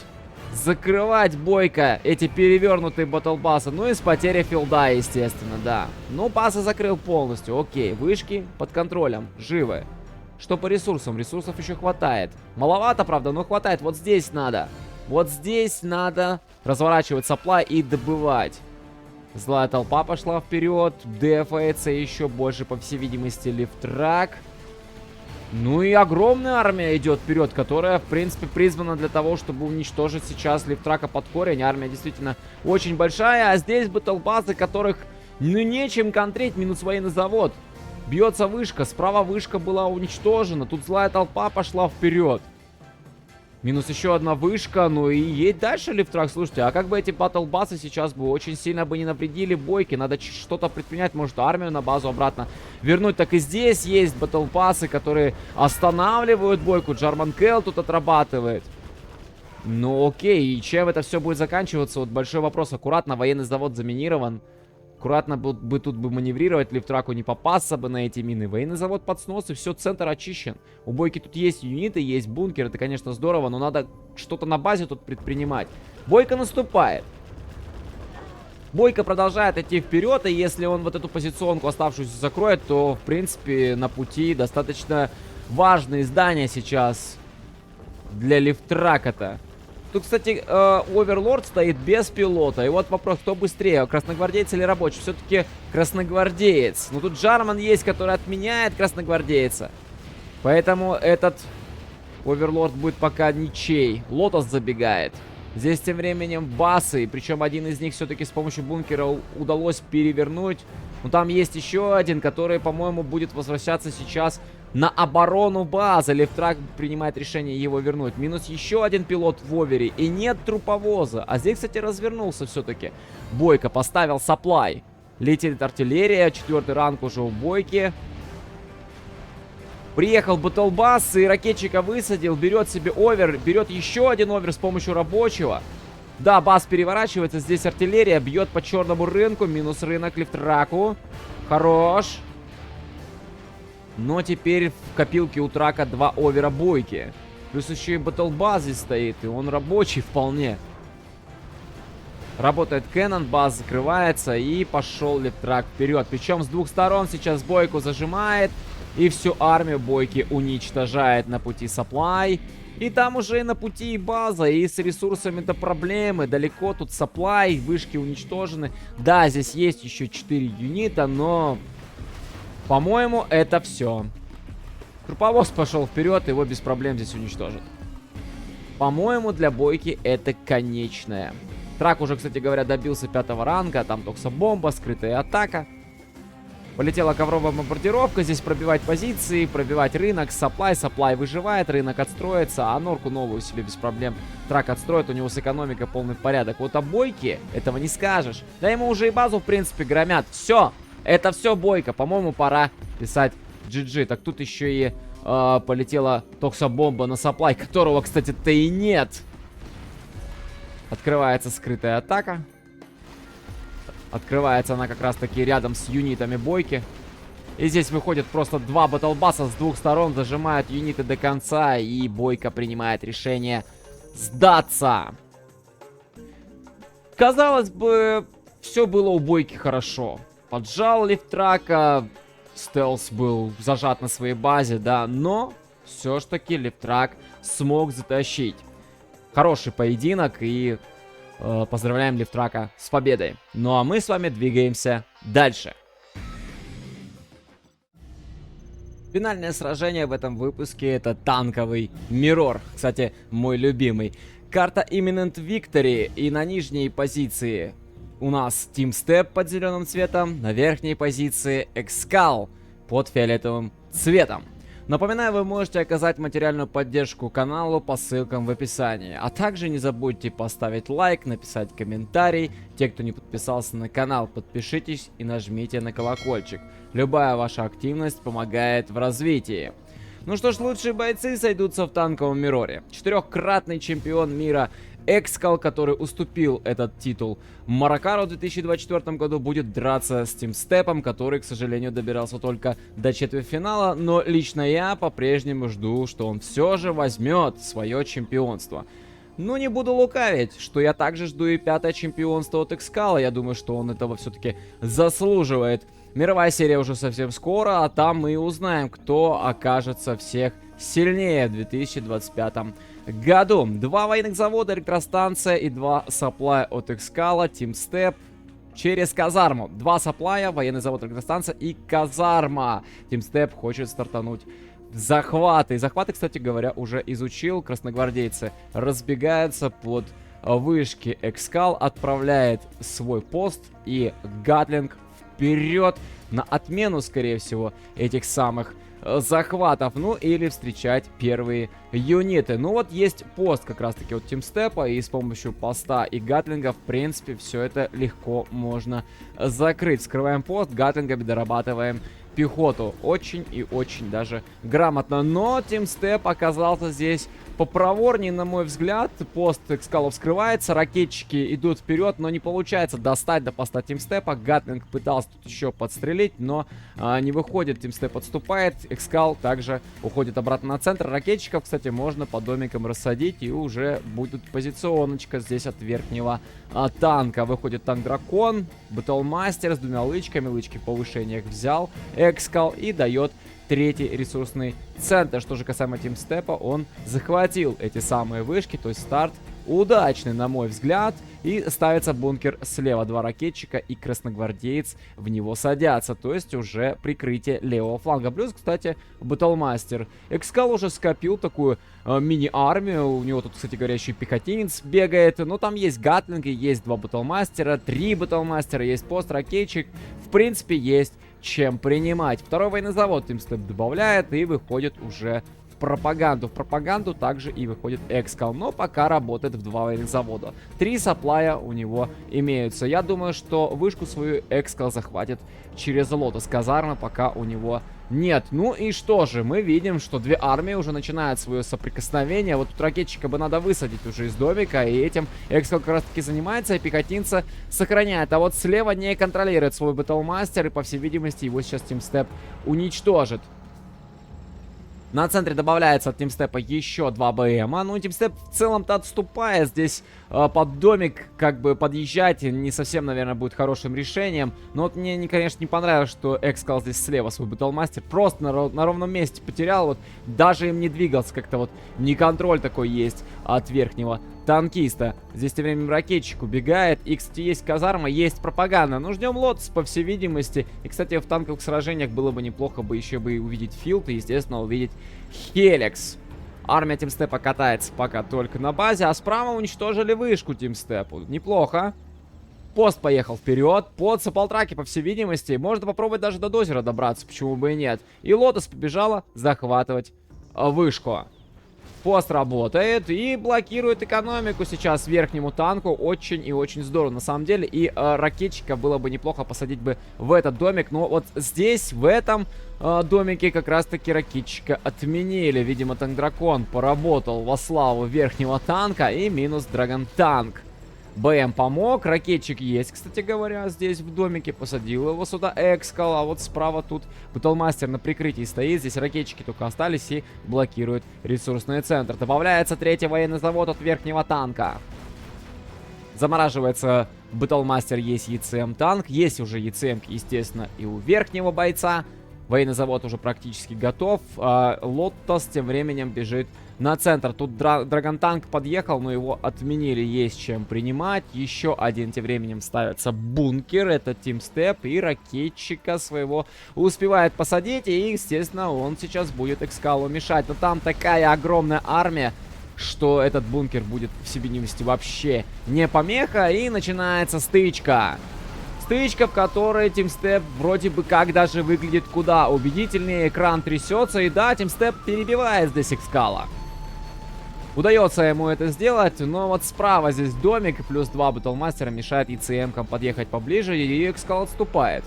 закрывать Бойко эти перевернутые батлбасы. Ну и с потерей филда, естественно, да. Ну, басы закрыл полностью. Окей, вышки под контролем. Живы. Что по ресурсам? Ресурсов еще хватает. Маловато, правда, но хватает. Вот здесь надо. Вот здесь надо разворачивать сапла и добывать. Злая толпа пошла вперед. Дефается еще больше, по всей видимости, Лифтрак. Ну и огромная армия идет вперед, которая, в принципе, призвана для того, чтобы уничтожить сейчас Лифтрака под корень. Армия действительно очень большая, а здесь батлбазы, которых, ну, нечем контрить. Минус военный завод. Бьется вышка, справа вышка была уничтожена. Тут злая толпа пошла вперед. Минус еще одна вышка, ну и едь дальше Лифтрак. Слушайте, а как бы эти батлбасы сейчас бы очень сильно бы не навредили Бойке? Надо что-то предпринять, может армию на базу обратно вернуть. Так и здесь есть батлбасы, которые останавливают Бойку. Джарман Кэл тут отрабатывает. Ну окей, и чем это все будет заканчиваться? Вот большой вопрос. Аккуратно, военный завод заминирован. Аккуратно бы тут бы маневрировать, Лифтраку не попасться бы на эти мины. Военный завод под снос, и все, центр очищен. У Бойки тут есть юниты, есть бункер, это, конечно, здорово, но надо что-то на базе тут предпринимать. Бойко наступает. Бойко продолжает идти вперед, и если он вот эту позиционку оставшуюся закроет, то, в принципе, на пути достаточно важные здания сейчас для Лифтрака-то. Тут, кстати, Оверлорд стоит без пилота. И вот вопрос, кто быстрее, красногвардеец или рабочий? Все-таки красногвардеец. Но тут Джарман есть, который отменяет красногвардейца. Поэтому этот Оверлорд будет пока ничей. Лотос забегает. Здесь тем временем басы. Причем один из них все-таки с помощью бункера удалось перевернуть. Но там есть еще один, который, по-моему, будет возвращаться сейчас на оборону базы. Лифтрак принимает решение его вернуть. Минус еще один пилот в овере. И нет труповоза. А здесь, кстати, развернулся все-таки. Бойко поставил сапплай. Летит артиллерия. 4-й ранг уже у Бойки. Приехал батлбас и ракетчика высадил. Берет себе овер. Берет еще один овер с помощью рабочего. Да, бас переворачивается. Здесь артиллерия бьет по черному рынку. Минус рынок Лифтраку. Хорош. Но теперь в копилке у Трака 2 овера Бойки. Плюс еще и батлбаз здесь стоит. И он рабочий вполне. Работает Кеннон, баз закрывается. И пошел Лифтрак вперед. Причем с двух сторон сейчас Бойку зажимает. И всю армию Бойки уничтожает на пути сапплай. И там уже и на пути и база. И с ресурсами-то проблемы. Далеко тут сапплай, вышки уничтожены. Да, здесь есть еще 4 юнита, но... По-моему, это все. Труповоз пошел вперед, его без проблем здесь уничтожат. По-моему, для Бойки это конечная. Трак уже, кстати говоря, добился 5-го ранга. Там токсобомба, скрытая атака. Полетела ковровая бомбардировка. Здесь пробивать позиции, пробивать рынок. Саплай выживает, рынок отстроится. А норку новую себе без проблем Трак отстроит. У него с экономикой полный порядок. Вот о Бойке этого не скажешь. Да ему уже и базу, в принципе, громят. Все, это все Бойко. По-моему, пора писать GG. Так тут еще и полетела токсобомба на Саплай, которого, кстати-то, и нет. Открывается скрытая атака. Открывается она как раз-таки рядом с юнитами Бойки. И здесь выходит просто два батлбасса с двух сторон, зажимают юниты до конца, и Бойко принимает решение сдаться. Казалось бы, все было у Бойки хорошо. Поджал Лифтрака, стелс был зажат на своей базе, да, но все ж таки Лифтрак смог затащить. Хороший поединок, и поздравляем Лифтрака с победой. Ну а мы с вами двигаемся дальше. Финальное сражение в этом выпуске — это танковый Миррор. Кстати, мой любимый. Карта Imminent Victory, и на нижней позиции у нас Team Step под зеленым цветом, на верхней позиции Экскал под фиолетовым цветом. Напоминаю, вы можете оказать материальную поддержку каналу по ссылкам в описании. А также не забудьте поставить лайк, написать комментарий. Те, кто не подписался на канал, подпишитесь и нажмите на колокольчик. Любая ваша активность помогает в развитии. Ну что ж, лучшие бойцы сойдутся в танковом Мирроре. Четырехкратный чемпион мира Экскал, который уступил этот титул Маракару в 2024 году, будет драться с Team Step, который, к сожалению, добирался только до четвертьфинала. Но лично я по-прежнему жду, что он все же возьмет свое чемпионство. Ну, не буду лукавить, что я также жду и 5-е чемпионство от Экскала. Я думаю, что он этого все-таки заслуживает. Мировая серия уже совсем скоро, а там мы и узнаем, кто окажется всех сильнее в 2025 году. 2 военных завода, электростанция и 2 саплая от Экскала, Team Step через казарму. 2 саплая, военный завод, электростанция и казарма. Team Step хочет стартануть захваты. Захваты, кстати говоря, уже изучил. Красногвардейцы разбегаются под вышки. Экскал отправляет свой пост, и Гатлинг вперед на отмену, скорее всего, этих самых захватов, ну или встречать первые юниты. Ну вот есть пост как раз таки от Team Step, и с помощью поста и Гатлинга, в принципе, все это легко можно закрыть. Вскрываем пост, Гатлингами дорабатываем пехоту. Очень и очень даже грамотно. Но Team Step оказался здесь попроворнее, на мой взгляд. Пост Экскала вскрывается, ракетчики идут вперед, но не получается достать до поста Team Step. Гатлинг пытался тут еще подстрелить, но не выходит. Team Step отступает, Экскал также уходит обратно на центр. Ракетчиков, кстати, можно по домикам рассадить, и уже будет позиционочка здесь от верхнего танка. Выходит танк-дракон, Батлмастер с 2 лычками, лычки в повышениях взял Экскал и дает 3-й ресурсный центр. Что же касаемо Team Step, он захватил эти самые вышки, то есть старт удачный, на мой взгляд. И ставится бункер слева, 2 ракетчика и красногвардеец в него садятся, то есть уже прикрытие левого фланга. Плюс, кстати, Батлмастер. Экскал уже скопил такую мини-армию, у него тут, кстати говоря, еще и пехотинец бегает, но там есть Гатлинги, есть 2 Батлмастера, 3 Батлмастера, есть пост, ракетчик, в принципе, есть чем принимать. 2-й военный завод Team Step добавляет и выходит уже в пропаганду. В пропаганду также и выходит Экскал, но пока работает в 2 военных завода. 3 саплая у него имеются. Я думаю, что вышку свою Экскал захватит через Лотос. Казармы пока у него нет. Ну и что же, мы видим, что 2 армии уже начинают свое соприкосновение. Вот тут ракетчика бы надо высадить уже из домика, и этим Экскал как раз таки занимается, и пехотинца сохраняет. А вот слева не контролирует свой Батлмастер, и по всей видимости его сейчас Team Step уничтожит. На центре добавляется от Team Step еще 2 БМа. Ну, Team Step в целом-то отступает. Здесь под домик как бы подъезжать не совсем, наверное, будет хорошим решением. Но вот мне, конечно, не понравилось, что Экскал здесь слева свой Батлмастер просто на ровном месте потерял. Вот даже им не двигался, как-то вот неконтроль такой есть от верхнего танкиста. Здесь тем временем ракетчик убегает. И, кстати, есть казарма, есть пропаганда. Ну, ждем Лотос, по всей видимости. И, кстати, в танковых сражениях было бы неплохо бы еще бы увидеть Филд и, естественно, увидеть Хеликс. Армия Тимстепа катается пока только на базе, а справа уничтожили вышку Тимстепу. Неплохо. Пост поехал вперед. Под саплтраки, по всей видимости. Можно попробовать даже до дозера добраться, почему бы и нет. И Лотос побежала захватывать вышку. Пост работает и блокирует экономику сейчас верхнему танку. Очень и очень здорово, на самом деле. И ракетчика было бы неплохо посадить бы в этот домик. Но вот здесь, в этом домике, как раз-таки ракетчика отменили. Видимо, танк-дракон поработал во славу верхнего танка. И минус драгон-танк. БМ помог, ракетчик есть, кстати говоря, здесь в домике, посадил его сюда Экскал, а вот справа тут Батлмастер на прикрытии стоит, здесь ракетчики только остались и блокируют ресурсный центр. Добавляется третий военный завод от верхнего танка. Замораживается Батлмастер, есть ЕЦМ танк, есть уже ЕЦМ, естественно, и у верхнего бойца. Военный завод уже практически готов, а Лотос тем временем бежит на центр. Тут драгон-танк подъехал, но его отменили, есть чем принимать. Еще один тем временем ставится бункер, это Тимстеп, и ракетчика своего успевает посадить. И, естественно, он сейчас будет Экскалу мешать. Но там такая огромная армия, что этот бункер будет в себе нести вообще не помеха. И начинается стычка. Стычка, в которой Тимстеп вроде бы как даже выглядит куда убедительнее. Экран трясется, и да, Тимстеп перебивает здесь Экскала. Удается ему это сделать, но вот справа здесь домик, и плюс 2 Батлмастера мешает ЕЦМ-кам подъехать поближе, и Экскал отступает.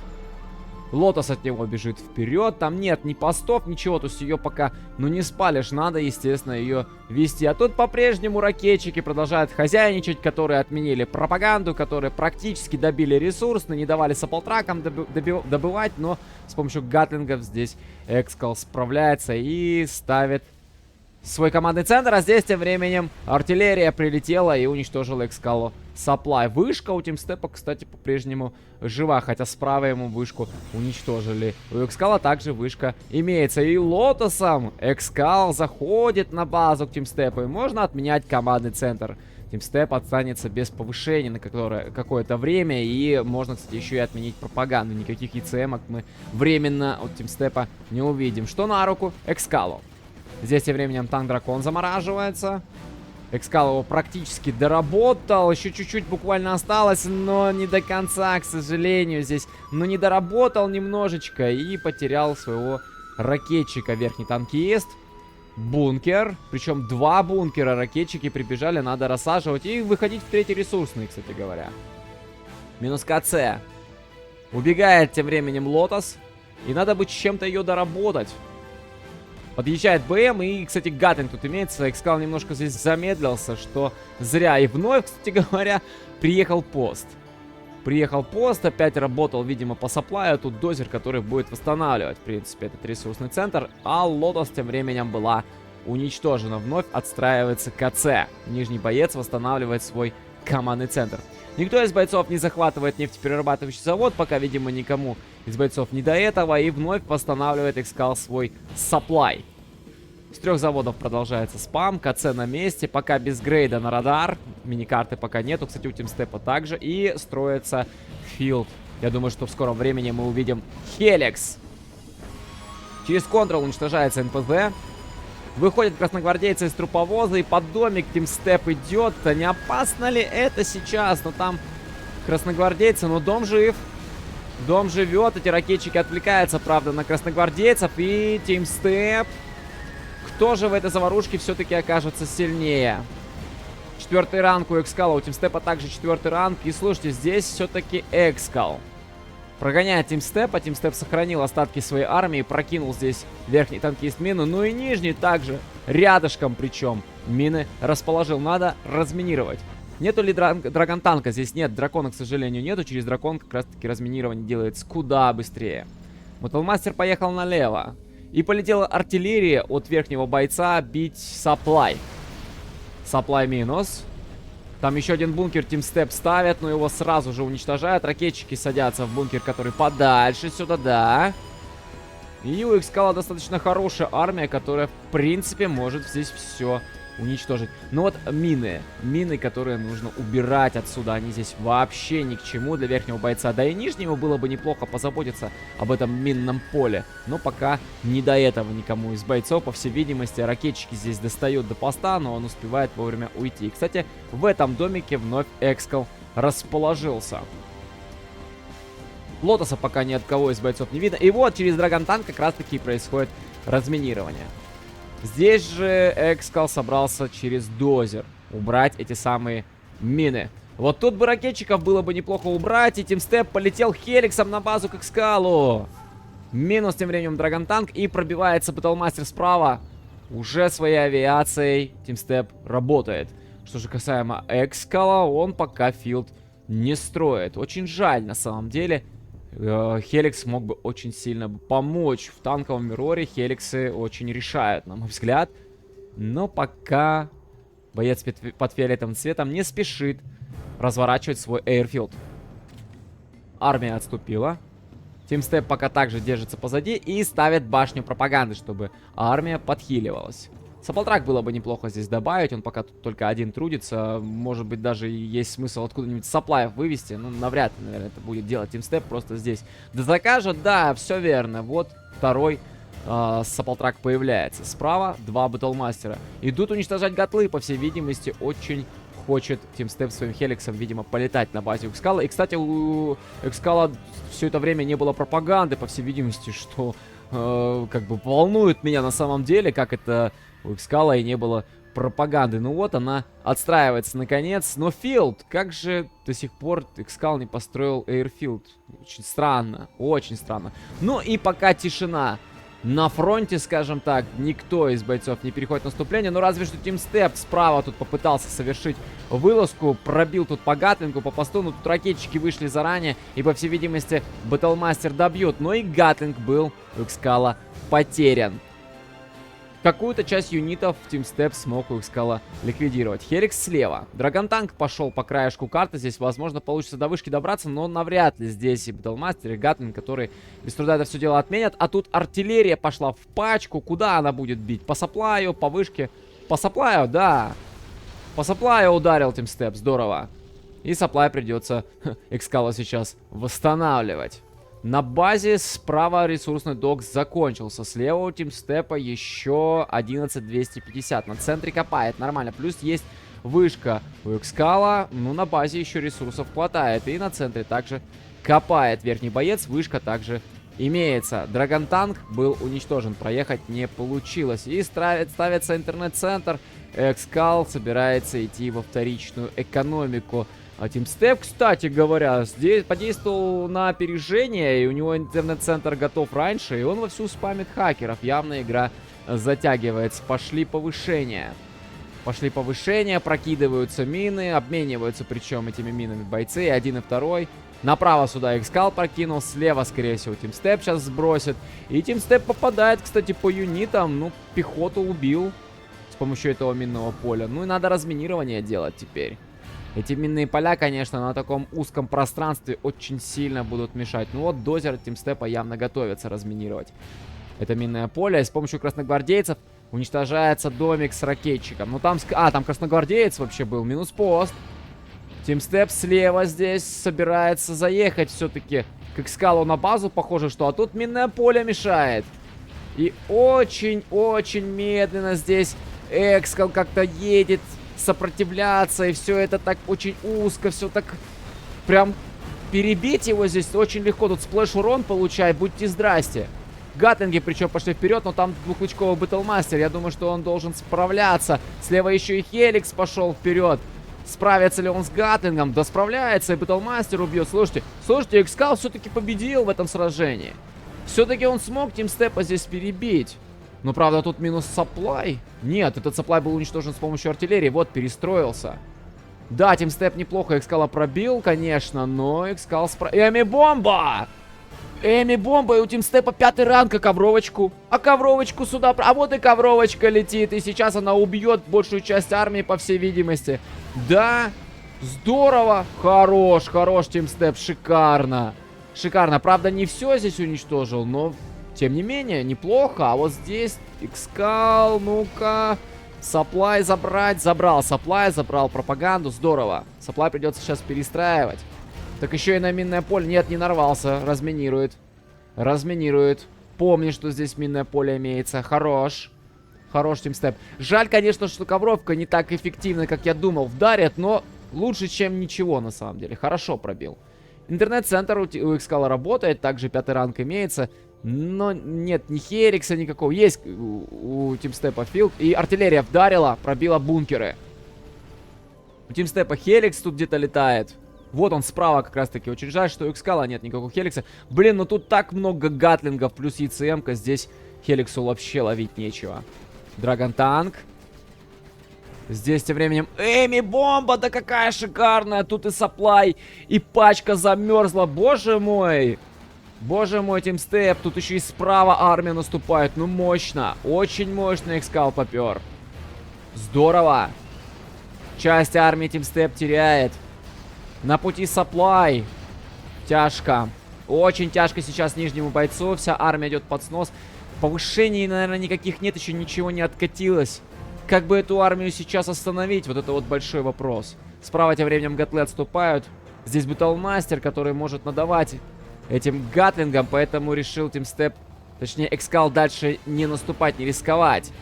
Лотос от него бежит вперед, там нет ни постов, ничего, то есть ее пока, ну, не спалишь, надо, естественно, ее вести. А тут по-прежнему ракетчики продолжают хозяйничать, которые отменили пропаганду, которые практически добили ресурс, но не давали саплтракам добывать, но с помощью гатлингов здесь Экскал справляется и ставит свой командный центр, а здесь тем временем артиллерия прилетела и уничтожила Экскалу сапплай. Вышка у Тимстепа, кстати, по-прежнему жива, хотя справа ему вышку уничтожили. У Экскала также вышка имеется. И Лотосом Экскал заходит на базу к Тимстепу, и можно отменять командный центр. Тимстеп останется без повышения на какое-то время, и можно, кстати, еще и отменить пропаганду. Никаких ЕЦМ-ок мы временно от Тимстепа не увидим. Что на руку Экскалу. Здесь тем временем танк-дракон замораживается. Экскал его практически доработал. Еще чуть-чуть буквально осталось, но не до конца, к сожалению. Здесь, но не доработал немножечко и потерял своего ракетчика. Верхний танкист. Бункер. Причем 2 бункера ракетчики прибежали. Надо рассаживать и выходить в третий ресурсный, кстати говоря. Минус КЦ. Убегает тем временем Лотос. И надо бы чем-то ее доработать. Подъезжает БМ, и, кстати, гатлинг тут имеется. Экскал немножко здесь замедлился, что зря. И вновь, кстати говоря, приехал пост. Приехал пост, опять работал, видимо, по сапплаю. Тут дозер, который будет восстанавливать, в принципе, этот ресурсный центр. А Лотос тем временем была уничтожена. Вновь отстраивается КЦ. Нижний боец восстанавливает свой командный центр. Никто из бойцов не захватывает нефтеперерабатывающий завод, пока, видимо, никому из бойцов не до этого. И вновь восстанавливает Экскал свой сапплай. С 3 заводов продолжается спам. КЦ на месте, пока без грейда на радар. Миникарты пока нету, кстати, у Тимстепа также. И строится филд. Я думаю, что в скором времени мы увидим Хеликс. Через контрол уничтожается НПЗ. Выходят красногвардейцы из труповоза, и под домик Тимстеп идет. Не опасно ли это сейчас? Но там красногвардейцы, но дом жив. Дом живет, эти ракетчики отвлекаются, правда, на красногвардейцев. И Тимстеп. Кто же в этой заварушке все-таки окажется сильнее? 4-й ранг у Экскала, у Тимстепа также 4-й ранг. И слушайте, здесь все-таки Экскал прогоняет Тимстепа. Тимстеп сохранил остатки своей армии, прокинул здесь верхний танкист мину, ну и нижний также рядышком, причем мины расположил. Надо разминировать. Нету ли драгон-танка? Здесь нет, дракона, к сожалению, нету. Через дракон как раз-таки разминирование делается куда быстрее. Батлмастер поехал налево. И полетела артиллерия от верхнего бойца бить сапплай. Сапплай минус. Там еще один бункер Тимстеп ставят, но его сразу же уничтожают. Ракетчики садятся в бункер, который подальше сюда, да. И у Экскала достаточно хорошая армия, которая, в принципе, может здесь все уничтожить. Но вот мины, которые нужно убирать отсюда, они здесь вообще ни к чему для верхнего бойца. Да и нижнему было бы неплохо позаботиться об этом минном поле. Но пока не до этого никому из бойцов. По всей видимости, ракетчики здесь достают до поста, но он успевает вовремя уйти. И, кстати, в этом домике вновь Экскал расположился. Лотоса пока ни от кого из бойцов не видно. И вот через Драгонтанк как раз таки происходит разминирование. Здесь же Экскал собрался через дозер убрать эти самые мины. Вот тут бы ракетчиков было бы неплохо убрать. И Тимстеп полетел Хеликсом на базу к Экскалу. Минус тем временем Драгонтанк. И пробивается Батлмастер справа. Уже своей авиацией Тимстеп работает. Что же касаемо Экскала, он пока филд не строит. Очень жаль на самом деле. Хеликс мог бы очень сильно помочь в танковом мироре. Хеликсы очень решают, на мой взгляд. Но пока боец под фиолетовым цветом не спешит разворачивать свой эйрфилд. Армия отступила. Тимстеп пока также держится позади и ставит башню пропаганды, чтобы армия подхиливалась. Саплтрак было бы неплохо здесь добавить, он пока тут только один трудится. Может быть, даже есть смысл откуда-нибудь саплаев вывести. Ну, навряд ли, наверное, это будет делать Тимстеп, просто здесь закажет. Да, все верно. Вот второй Саплтрак появляется. Справа два Батлмастера. Идут уничтожать гатлы, по всей видимости, очень хочет Тимстеп своим Хеликсом, видимо, полетать на базе Экскала. И, кстати, у Экскала все это время не было пропаганды, по всей видимости, что как бы волнует меня на самом деле, как это у Экскала и не было пропаганды. Ну вот она отстраивается наконец. Но филд, как же до сих пор Экскал не построил эйрфилд? Очень странно, очень странно. Ну и пока тишина. На фронте, скажем так, никто из бойцов не переходит в наступление. Но разве что Тимстеп справа тут попытался совершить вылазку. Пробил тут по гатлингу, по посту. Но тут ракетчики вышли заранее. И, по всей видимости, Батлмастер добьют. Но и гатлинг был у Экскала потерян. Какую-то часть юнитов Тимстеп смог у Экскала ликвидировать. Хеликс слева. Драгонтанк пошел по краешку карты. Здесь, возможно, получится до вышки добраться, но навряд ли здесь и Батлмастер, и Гатлинг, которые без труда это все дело отменят. А тут артиллерия пошла в пачку. Куда она будет бить? По саплаю, по вышке? По саплаю, да. По саплаю ударил Тимстеп. Здорово. И саплай придется Экскала сейчас восстанавливать. На базе справа ресурсный док закончился. Слева у Тимстепа еще 11250. На центре копает. Нормально. Плюс есть вышка у Экскала. Ну, на базе еще ресурсов хватает. И на центре также копает верхний боец. Вышка также имеется. Драгонтанк был уничтожен. Проехать не получилось. И ставится интернет-центр. Экскал собирается идти во вторичную экономику. А Тимстеп, кстати говоря, здесь подействовал на опережение, и у него интернет-центр готов раньше, и он вовсю спамит хакеров. Явно игра затягивается. Пошли повышения. Пошли повышения, прокидываются мины, обмениваются причем этими минами бойцы, и один и второй. Направо сюда Экскал прокинул, слева, скорее всего, Тимстеп сейчас сбросит. И Тимстеп попадает, кстати, по юнитам. Ну, пехоту убил с помощью этого минного поля. Ну и надо разминирование делать теперь. Эти минные поля, конечно, на таком узком пространстве очень сильно будут мешать. Ну вот дозер Тимстепа явно готовится разминировать это минное поле. И с помощью красногвардейцев уничтожается домик с ракетчиком. Ну там... там красногвардеец вообще был. Минус пост. Тимстеп слева здесь собирается заехать все-таки к Экскалу на базу. Похоже, что... А тут минное поле мешает. И очень-очень медленно здесь Экскал как-то едет сопротивляться, и все это так очень узко, все так прям перебить его здесь очень легко. Тут сплэш урон получает, будьте здрасте. Гатлинги причем пошли вперед, но там двухлучковый Батлмастер, я думаю, что он должен справляться. Слева еще и Хеликс пошел вперед. Справится ли он с Гатлингом? Да справляется, и Батлмастер убьет. Слушайте, Экскал все-таки победил в этом сражении. Все-таки он смог Тимстепа здесь перебить. Но, правда, тут минус саплай. Нет, этот саплай был уничтожен с помощью артиллерии. Вот, перестроился. Да, Тимстеп неплохо Экскала пробил, конечно, но Экскал Эми-бомба! Эми-бомба, и у Тимстепа 5-й ранг, а ковровочку? А ковровочку сюда... А вот и ковровочка летит, и сейчас она убьет большую часть армии, по всей видимости. Да, здорово. Хорош Тимстеп, шикарно. Шикарно. Правда, не все здесь уничтожил, но... Тем не менее, неплохо. А вот здесь Экскал, ну-ка. Сапплай забрать. Забрал сапплай, забрал пропаганду. Здорово. Сапплай придется сейчас перестраивать. Так еще и на минное поле. Нет, не нарвался. Разминирует. Разминирует. Помни, что здесь минное поле имеется. Хорош. Хорош тимстеп. Жаль, конечно, что ковровка не так эффективна, как я думал, вдарит, но лучше, чем ничего, на самом деле. Хорошо пробил. Интернет-центр у Экскала работает, также 5-й ранг имеется. Но нет ни Хеликса никакого. Есть у тимстепа филд. И артиллерия вдарила, пробила бункеры. У тимстепа Хеликс тут где-то летает. Вот он справа как раз таки. Очень жаль, что у Экскала нет никакого Хеликса. Блин, ну тут так много гатлингов плюс ЕЦМ-ка. Здесь Хеликсу вообще ловить нечего. Драгон танк. Здесь тем временем Эми бомба, да какая шикарная. Тут и сапплай, и пачка замерзла. Боже мой. Боже мой, тимстеп. Тут еще и справа армия наступает. Ну мощно. Очень мощно Экскал попер. Здорово. Часть армии тимстеп теряет. На пути сапплай. Тяжко. Очень тяжко сейчас нижнему бойцу. Вся армия идет под снос. Повышений, наверное, никаких нет. Еще ничего не откатилось. Как бы эту армию сейчас остановить? Вот это вот большой вопрос. Справа тем временем гатлы отступают. Здесь Буталмастер, который может надавать этим гатлингом. Поэтому решил тимстеп, точнее Экскал, дальше не наступать, не рисковать.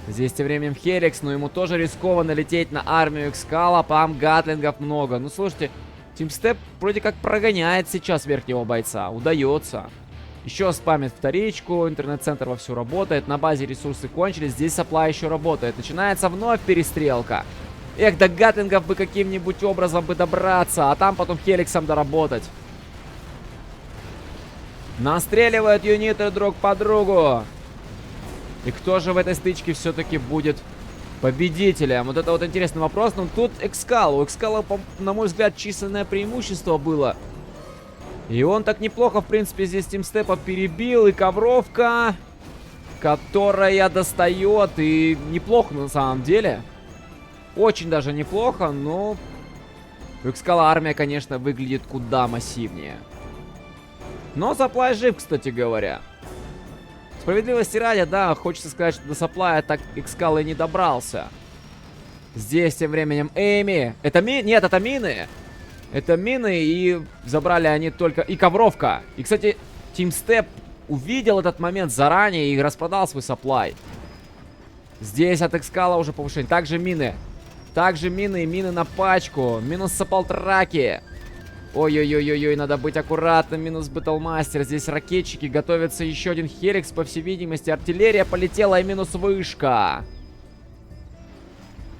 Здесь тем временем Хеликс, но ему тоже рискованно лететь на армию Экскала. Там гатлингов много. Ну слушайте, тимстеп вроде как прогоняет сейчас верхнего бойца. Удается. Еще спамит вторичку, интернет-центр вовсю работает, на базе ресурсы кончились, здесь сапплай еще работает. Начинается вновь перестрелка. Эх, до гатлингов бы каким-нибудь образом бы добраться, а там потом Хеликсом доработать. Настреливают юниты друг по другу. И кто же в этой стычке все-таки будет победителем? Вот это вот интересный вопрос, но тут Экскал. У Экскала, на мой взгляд, численное преимущество было. И он так неплохо, в принципе, здесь тимстепа перебил. И ковровка, которая достает. И неплохо на самом деле. Очень даже неплохо, но у Экскала армия, конечно, выглядит куда массивнее. Но сапплай жив, кстати говоря. Справедливости ради, да, хочется сказать, что до сапплая так Экскал и не добрался. Здесь тем временем Эми. Это Нет, это мины. Это мины, и забрали они только... И ковровка. И, кстати, тимстеп увидел этот момент заранее и распродал свой сапплай. Здесь от Экскала уже повышение. Также мины. Также мины и мины на пачку. Минус саппалтраки. Ой-ой-ой-ой-ой, надо быть аккуратным. Минус Бэттлмастер. Здесь ракетчики. Готовится еще один Хеликс, по всей видимости. Артиллерия полетела, и минус вышка.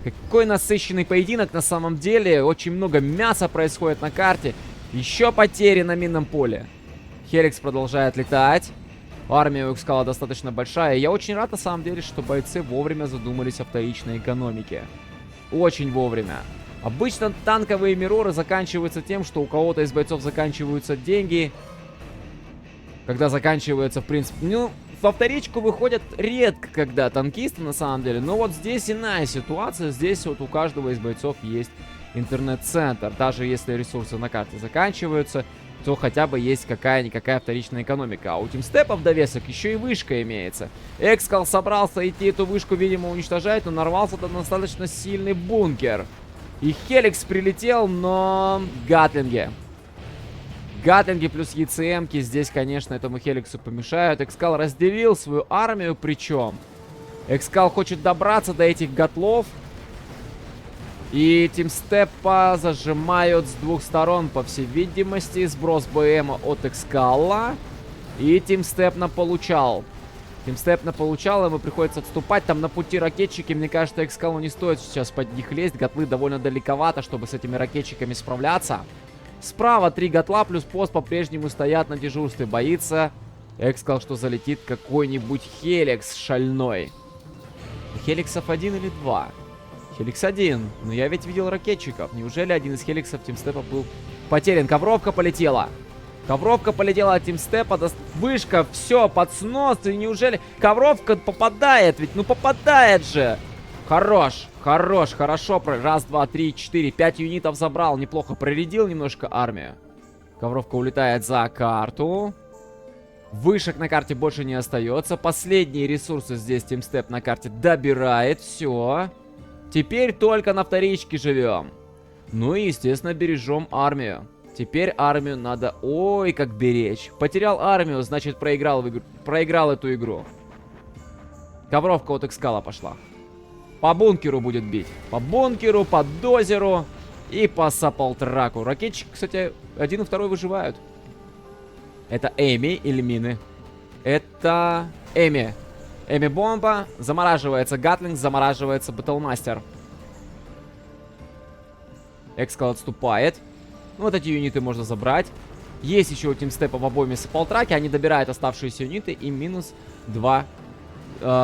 Какой насыщенный поединок на самом деле. Очень много мяса происходит на карте. Еще потери на минном поле. Хеликс продолжает летать. Армия у Экскала достаточно большая. И я очень рад на самом деле, что бойцы вовремя задумались о вторичной экономике. Очень вовремя. Обычно танковые мироры заканчиваются тем, что у кого-то из бойцов заканчиваются деньги. Когда заканчивается, в принципе... Ну, во вторичку выходят редко, когда танкисты, на самом деле. Но вот здесь иная ситуация. Здесь вот у каждого из бойцов есть интернет-центр. Даже если ресурсы на карте заканчиваются, то хотя бы есть какая-никакая вторичная экономика. А у тимстепа в довесок еще и вышка имеется. Экскал собрался идти эту вышку, видимо, уничтожать, но нарвался на достаточно сильный бункер. И Хеликс прилетел, но гатлинги. Гатлинги плюс ЕЦМки здесь, конечно, этому Хеликсу помешают. Экскал разделил свою армию, причем. Экскал хочет добраться до этих гатлов. И тимстепа зажимают с двух сторон, по всей видимости. Сброс БМа от Экскала. И тимстеп наполучал. Тимстеп наполучал, ему приходится отступать. Там на пути ракетчики, мне кажется, Экскалу не стоит сейчас под них лезть. Гатлы довольно далековато, чтобы с этими ракетчиками справляться. Справа 3 гатла, плюс пост по-прежнему стоят на дежурстве. Боится Экскал, что залетит какой-нибудь Хеликс шальной. Хеликсов 1 или 2? Хеликс 1. Но я ведь видел ракетчиков. Неужели один из Хеликсов тимстепа был потерян? Ковровка полетела. Ковровка полетела от тимстепа. Вышка, все, под снос. И неужели ковровка попадает? Ведь, ну попадает же. Хорош, хорош, хорошо. Раз, два, три, 4, 5 юнитов забрал. Неплохо проредил немножко армию. Ковровка улетает за карту. Вышек на карте больше не остается. Последние ресурсы здесь Тимстеп на карте добирает. Все. Теперь только на вторичке живем. Ну и, естественно, бережем армию. Теперь армию надо... Ой, как беречь. Потерял армию, значит, проиграл эту игру. Ковровка от Экскала пошла. По бункеру будет бить. По бункеру, по дозеру и по саполтраку. Ракетчик, кстати, 1 и 2 выживают. Это Эми или мины? Это Эми. Эми бомба. Замораживается Гатлинг, замораживается Батлмастер. Экскал отступает. Ну, вот эти юниты можно забрать. Есть еще у Тимстепа в обойме саполтраки. Они добирают оставшиеся юниты и минус 2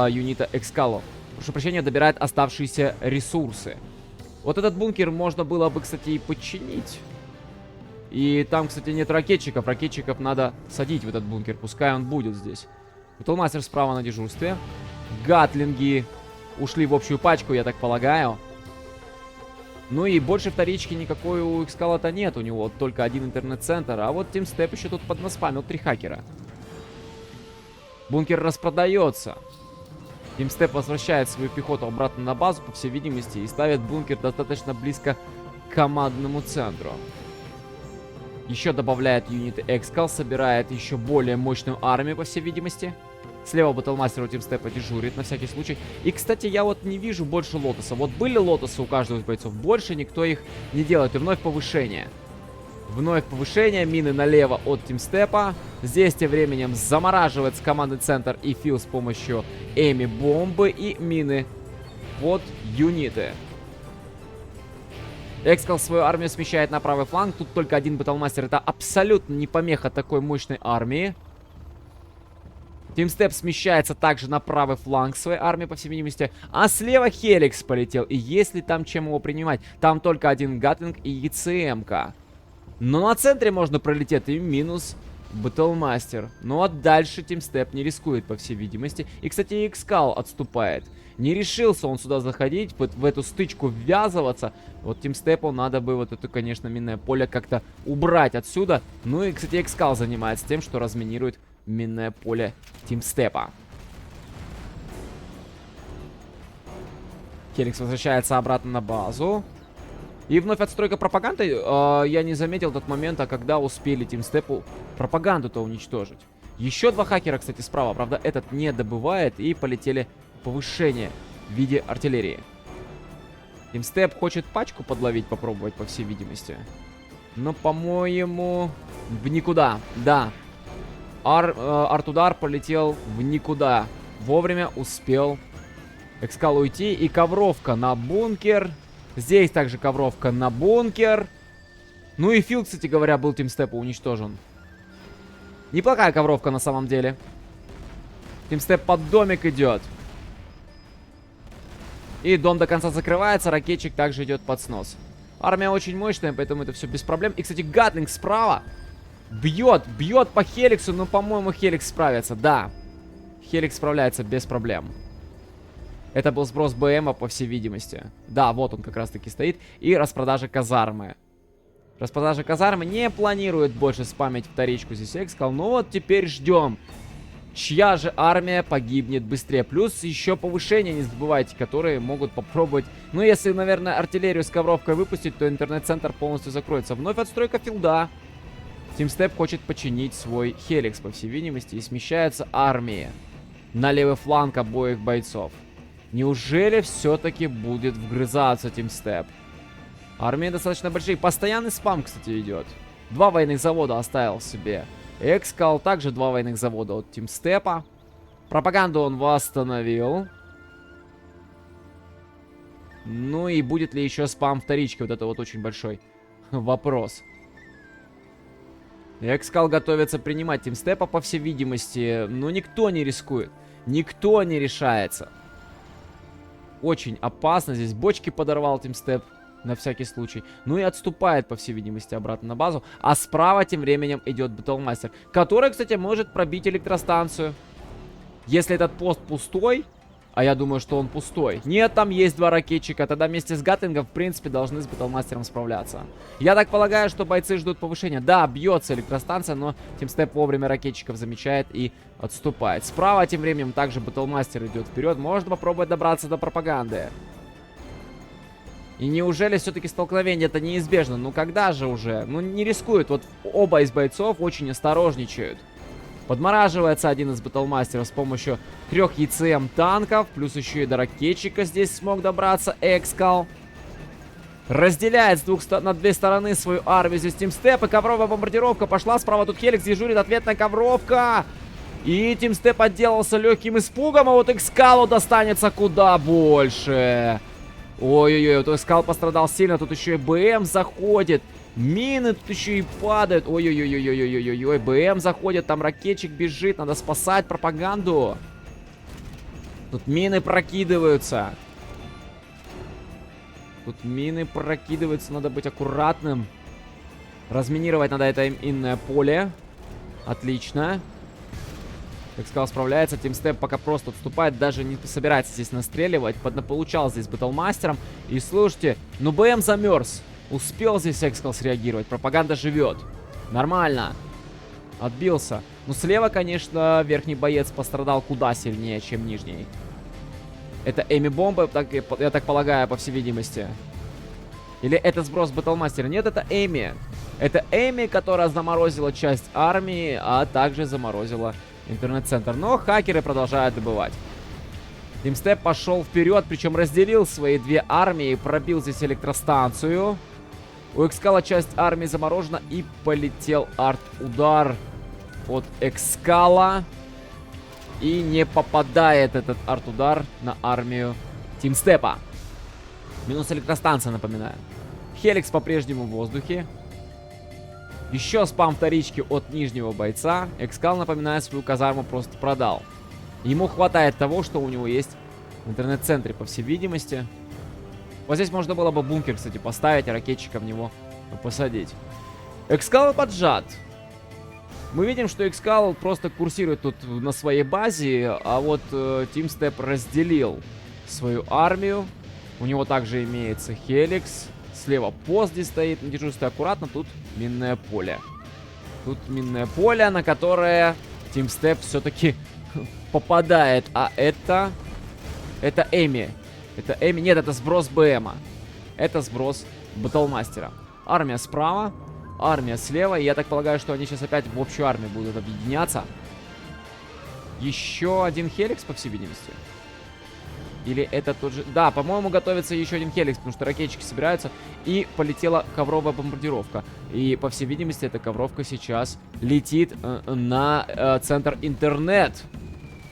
юнита Экскалу. Прошу прощения, добирает оставшиеся ресурсы. Вот этот бункер можно было бы, кстати, и подчинить. И там, кстати, нет ракетчиков. Ракетчиков надо садить в этот бункер. Пускай он будет здесь. Батлмастер справа на дежурстве. Гатлинги ушли в общую пачку, я так полагаю. Ну и больше вторички никакой у Экскала-то нет. У него только один интернет-центр. А вот Тимстеп еще тут поднаспамил 3 хакера. Бункер распродается. Тимстеп возвращает свою пехоту обратно на базу, по всей видимости, и ставит бункер достаточно близко к командному центру. Еще добавляет юниты Экскал, собирает еще более мощную армию, по всей видимости. Слева Батлмастер у Тимстепа дежурит на всякий случай. И, кстати, я вот не вижу больше лотоса. Вот были лотосы у каждого из бойцов, больше никто их не делает. И вновь повышение. Вновь повышение, мины налево от Тимстепа. Здесь тем временем замораживается командный центр и Фил с помощью Эми бомбы и мины под юниты. Экскал свою армию смещает на правый фланг. Тут только один Батлмастер. Это абсолютно не помеха такой мощной армии. Тимстеп смещается также на правый фланг своей армии, по всей видимости. А слева Хеликс полетел. И есть ли там чем его принимать? Там только один Гатлинг и ЕЦМ-ка. Но на центре можно пролететь и минус Батлмастер. Ну а дальше Тимстеп не рискует, по всей видимости. И, кстати, Экскал отступает. Не решился он сюда заходить, вот в эту стычку ввязываться. Вот Тимстепу надо бы вот это, конечно, минное поле как-то убрать отсюда. Ну и, кстати, Экскал занимается тем, что разминирует минное поле Тимстепа. Хеликс возвращается обратно на базу. И вновь отстройка пропаганды. Я не заметил тот момент, а когда успели Тимстепу пропаганду-то уничтожить. Еще 2 хакера, кстати, справа. Правда, этот не добывает. И полетели повышения в виде артиллерии. Тимстеп хочет пачку подловить, попробовать, по всей видимости. Но, по-моему, в никуда. Да. Арт-удар полетел в никуда. Вовремя успел Экскал уйти. И ковровка на бункер. Здесь также ковровка на бункер. Ну и Фил, кстати говоря, был Тимстепу уничтожен. Неплохая ковровка на самом деле. Тимстеп под домик идет. И дом до конца закрывается. Ракетчик также идет под снос. Армия очень мощная, поэтому это все без проблем. И, кстати, Гатлинг справа бьет по Хеликсу. Но, по-моему, Хеликс справится. Да, Хеликс справляется без проблем. Это был сброс БМа, по всей видимости. Да, вот он как раз-таки стоит. И распродажа казармы. Распродажа казармы не планирует больше спамить вторичку здесь Экскал. Ну вот теперь ждем. Чья же армия погибнет быстрее. Плюс еще повышения, не забывайте, которые могут попробовать. Ну, если, наверное, артиллерию с ковровкой выпустить, то интернет-центр полностью закроется. Вновь отстройка филда. Тимстеп хочет починить свой Хеликс, по всей видимости. И смещается армия на левый фланг обоих бойцов. Неужели все-таки будет вгрызаться Тимстеп? Армии достаточно большие. Постоянный спам, кстати, идет. 2 военных завода оставил себе Экскал. Также 2 военных завода от Тимстепа. Пропаганду он восстановил. Ну и будет ли еще спам вторички? Вот это вот очень большой вопрос. Экскал готовится принимать Тимстепа, по всей видимости. Но никто не рискует. Никто не решается. Очень опасно. Здесь бочки подорвал Тимстеп. На всякий случай. Ну и отступает, по всей видимости, обратно на базу. А справа тем временем идет Батлмастер. Который, кстати, может пробить электростанцию. Если этот пост пустой, А я думаю, что он пустой. Нет, там есть 2 ракетчика. Тогда вместе с Гатлингом, в принципе, должны с Батлмастером справляться. Я так полагаю, что бойцы ждут повышения. Да, бьется электростанция, но Тимстеп вовремя ракетчиков замечает и отступает. Справа тем временем также Батлмастер идет вперед. Можно попробовать добраться до пропаганды. И неужели все-таки столкновение это неизбежно? Ну когда же уже? Ну не рискуют. Вот оба из бойцов очень осторожничают. Подмораживается один из Батлмастеров с помощью 3 ЕЦМ танков. Плюс еще и до ракетчика здесь смог добраться Экскал. Разделяет на 2 стороны свою армию. Здесь Тимстеп и ковровая бомбардировка пошла. Справа тут Хеликс дежурит, ответная ковровка. И Тимстеп отделался легким испугом. А вот Экскалу достанется куда больше. Ой-ой-ой, вот Экскал пострадал сильно. Тут еще и БМ заходит. Мины тут еще и падают. Ой-ой-ой-ой-ой-ой-ой. БМ заходит, там ракетчик бежит. Надо спасать пропаганду. Тут мины прокидываются. Тут мины прокидываются. Надо быть аккуратным. Разминировать надо это минное поле. Отлично. Экскал справляется. Тимстеп пока просто отступает. Даже не собирается здесь настреливать. Поднаполучал здесь Батлмастером. И слушайте, ну БМ замерз. Успел здесь Экскал среагировать. Пропаганда живет. Нормально. Отбился. Ну, слева, конечно, верхний боец пострадал куда сильнее, чем нижний. Это Эми-бомба, я так полагаю, по всей видимости. Или это сброс Батлмастера? Нет, это Эми. Это Эми, которая заморозила часть армии, а также заморозила интернет-центр. Но хакеры продолжают добывать. Тимстеп пошел вперед, причем разделил свои 2 армии, пробил здесь электростанцию. У Экскала часть армии заморожена и полетел арт-удар от Экскала. И не попадает этот арт-удар на армию Тимстепа. Минус электростанция, напоминаю. Хеликс по-прежнему в воздухе. Еще спам вторички от нижнего бойца. Экскал, напоминаю, свою казарму просто продал. Ему хватает того, что у него есть в интернет-центре, по всей видимости. Вот здесь можно было бы бункер, кстати, поставить, и ракетчика в него посадить. Экскал поджат. Мы видим, что Экскал просто курсирует тут на своей базе, а вот Тимстеп разделил свою армию. У него также имеется Хеликс. Слева пост здесь стоит на дежурстве. Аккуратно, тут минное поле. Тут минное поле, на которое Тимстеп все-таки попадает. А это... Это Эми. Это Эми. Нет, это сброс БМа. Это сброс Батлмастера. Армия справа. Армия слева. И я так полагаю, что они сейчас опять в общую армию будут объединяться. Еще один Хеликс, по всей видимости. Или это тот же... Да, по-моему, готовится еще один Хеликс, потому что ракетчики собираются. И полетела ковровая бомбардировка. И, по всей видимости, эта ковровка сейчас летит на центр интернет.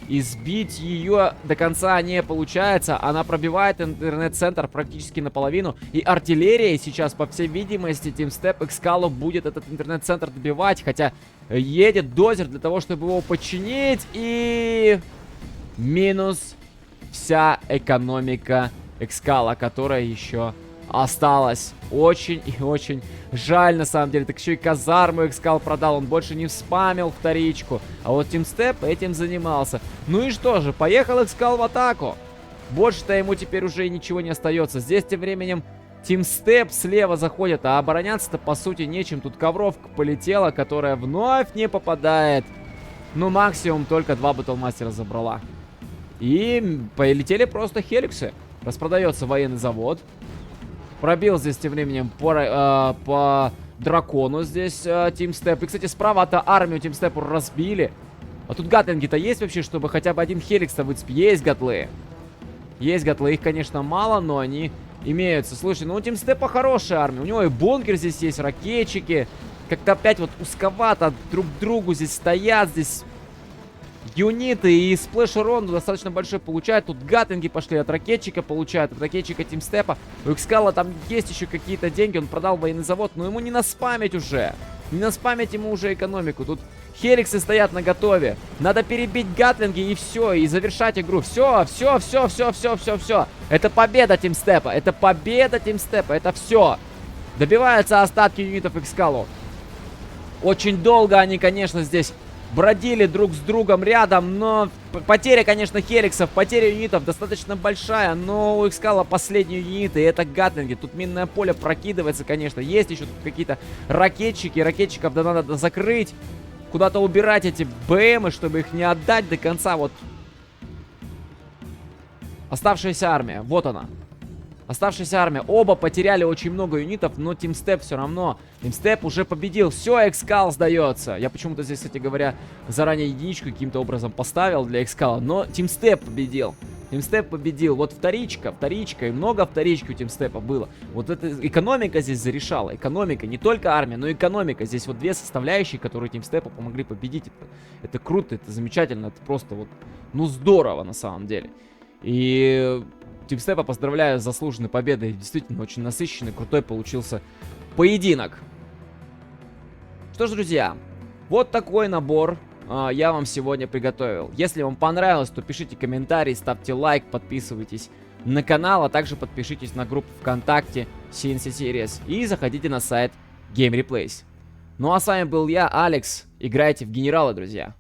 И сбить ее до конца не получается. Она пробивает интернет-центр практически наполовину. И артиллерия сейчас, по всей видимости, Тимстеп Экскалу будет этот интернет-центр добивать. Хотя едет дозер для того, чтобы его починить. И... минус вся экономика Экскала, которая еще осталась. Очень и очень жаль, на самом деле. Так еще и казарму Экскал продал. Он больше не вспамил вторичку. А вот Тимстеп этим занимался. Ну и что же, поехал Экскал в атаку. Больше-то ему теперь уже и ничего не остается. Здесь тем временем Тимстеп слева заходит. А обороняться-то по сути нечем. Тут ковровка полетела, которая вновь не попадает. Ну максимум только 2 Батлмастера забрала. И полетели просто Хеликсы. Распродается военный завод. Пробил здесь тем временем по дракону здесь Тимстеп. И, кстати, справа-то армию Тимстепу разбили. А тут гатлинги-то есть вообще, чтобы хотя бы один Хеликс-то выцепить? Есть гатлы. Есть гатлы. Их, конечно, мало, но они имеются. Слушай, ну у Тимстепа хорошая армия. У него и бункер здесь есть, ракетчики. Как-то опять вот узковато друг к другу здесь стоят. Здесь... юниты и сплэш-урон достаточно большой получают. Тут гатлинги пошли от ракетчика, получают от ракетчика Тимстепа. У Экскала там есть еще какие-то деньги. Он продал военный завод, но ему не наспамить уже. Не наспамить ему уже экономику. Тут Хеликсы стоят на готове. Надо перебить гатлинги и все, и завершать игру. Все. Это победа Тимстепа. Это победа Тимстепа. Это все. Добиваются остатки юнитов Экскалу. Очень долго они, конечно, здесь бродили друг с другом рядом, но потеря, конечно, хеликсов, потеря юнитов достаточно большая, но у Экскала последние юниты, и это гатлинги. Тут минное поле прокидывается, конечно. Есть еще тут какие-то ракетчики, ракетчиков да надо закрыть, куда-то убирать эти БМы, чтобы их не отдать до конца. Вот оставшаяся армия, вот она. Оставшаяся армия. Оба потеряли очень много юнитов, но Тимстеп все равно. Тимстеп уже победил. Все, Экскал сдается. Я почему-то здесь, кстати говоря, заранее единичку каким-то образом поставил для Экскала. Но Тимстеп победил. Тимстеп победил. Вот вторичка, и много вторички у Тимстепа было. Вот эта экономика здесь зарешала. Экономика, не только армия, но и экономика. Здесь вот две составляющие, которые Тимстепу помогли победить. Это круто, это замечательно, это просто вот, ну здорово на самом деле. И Тимстепа поздравляю с заслуженной победой. Действительно, очень насыщенный, крутой получился поединок. Что ж, друзья, вот такой набор я вам сегодня приготовил. Если вам понравилось, то пишите комментарии, ставьте лайк, подписывайтесь на канал, а также подпишитесь на группу ВКонтакте CNC Series и заходите на сайт Game Replays. Ну а с вами был я, Алекс. Играйте в генералы, друзья.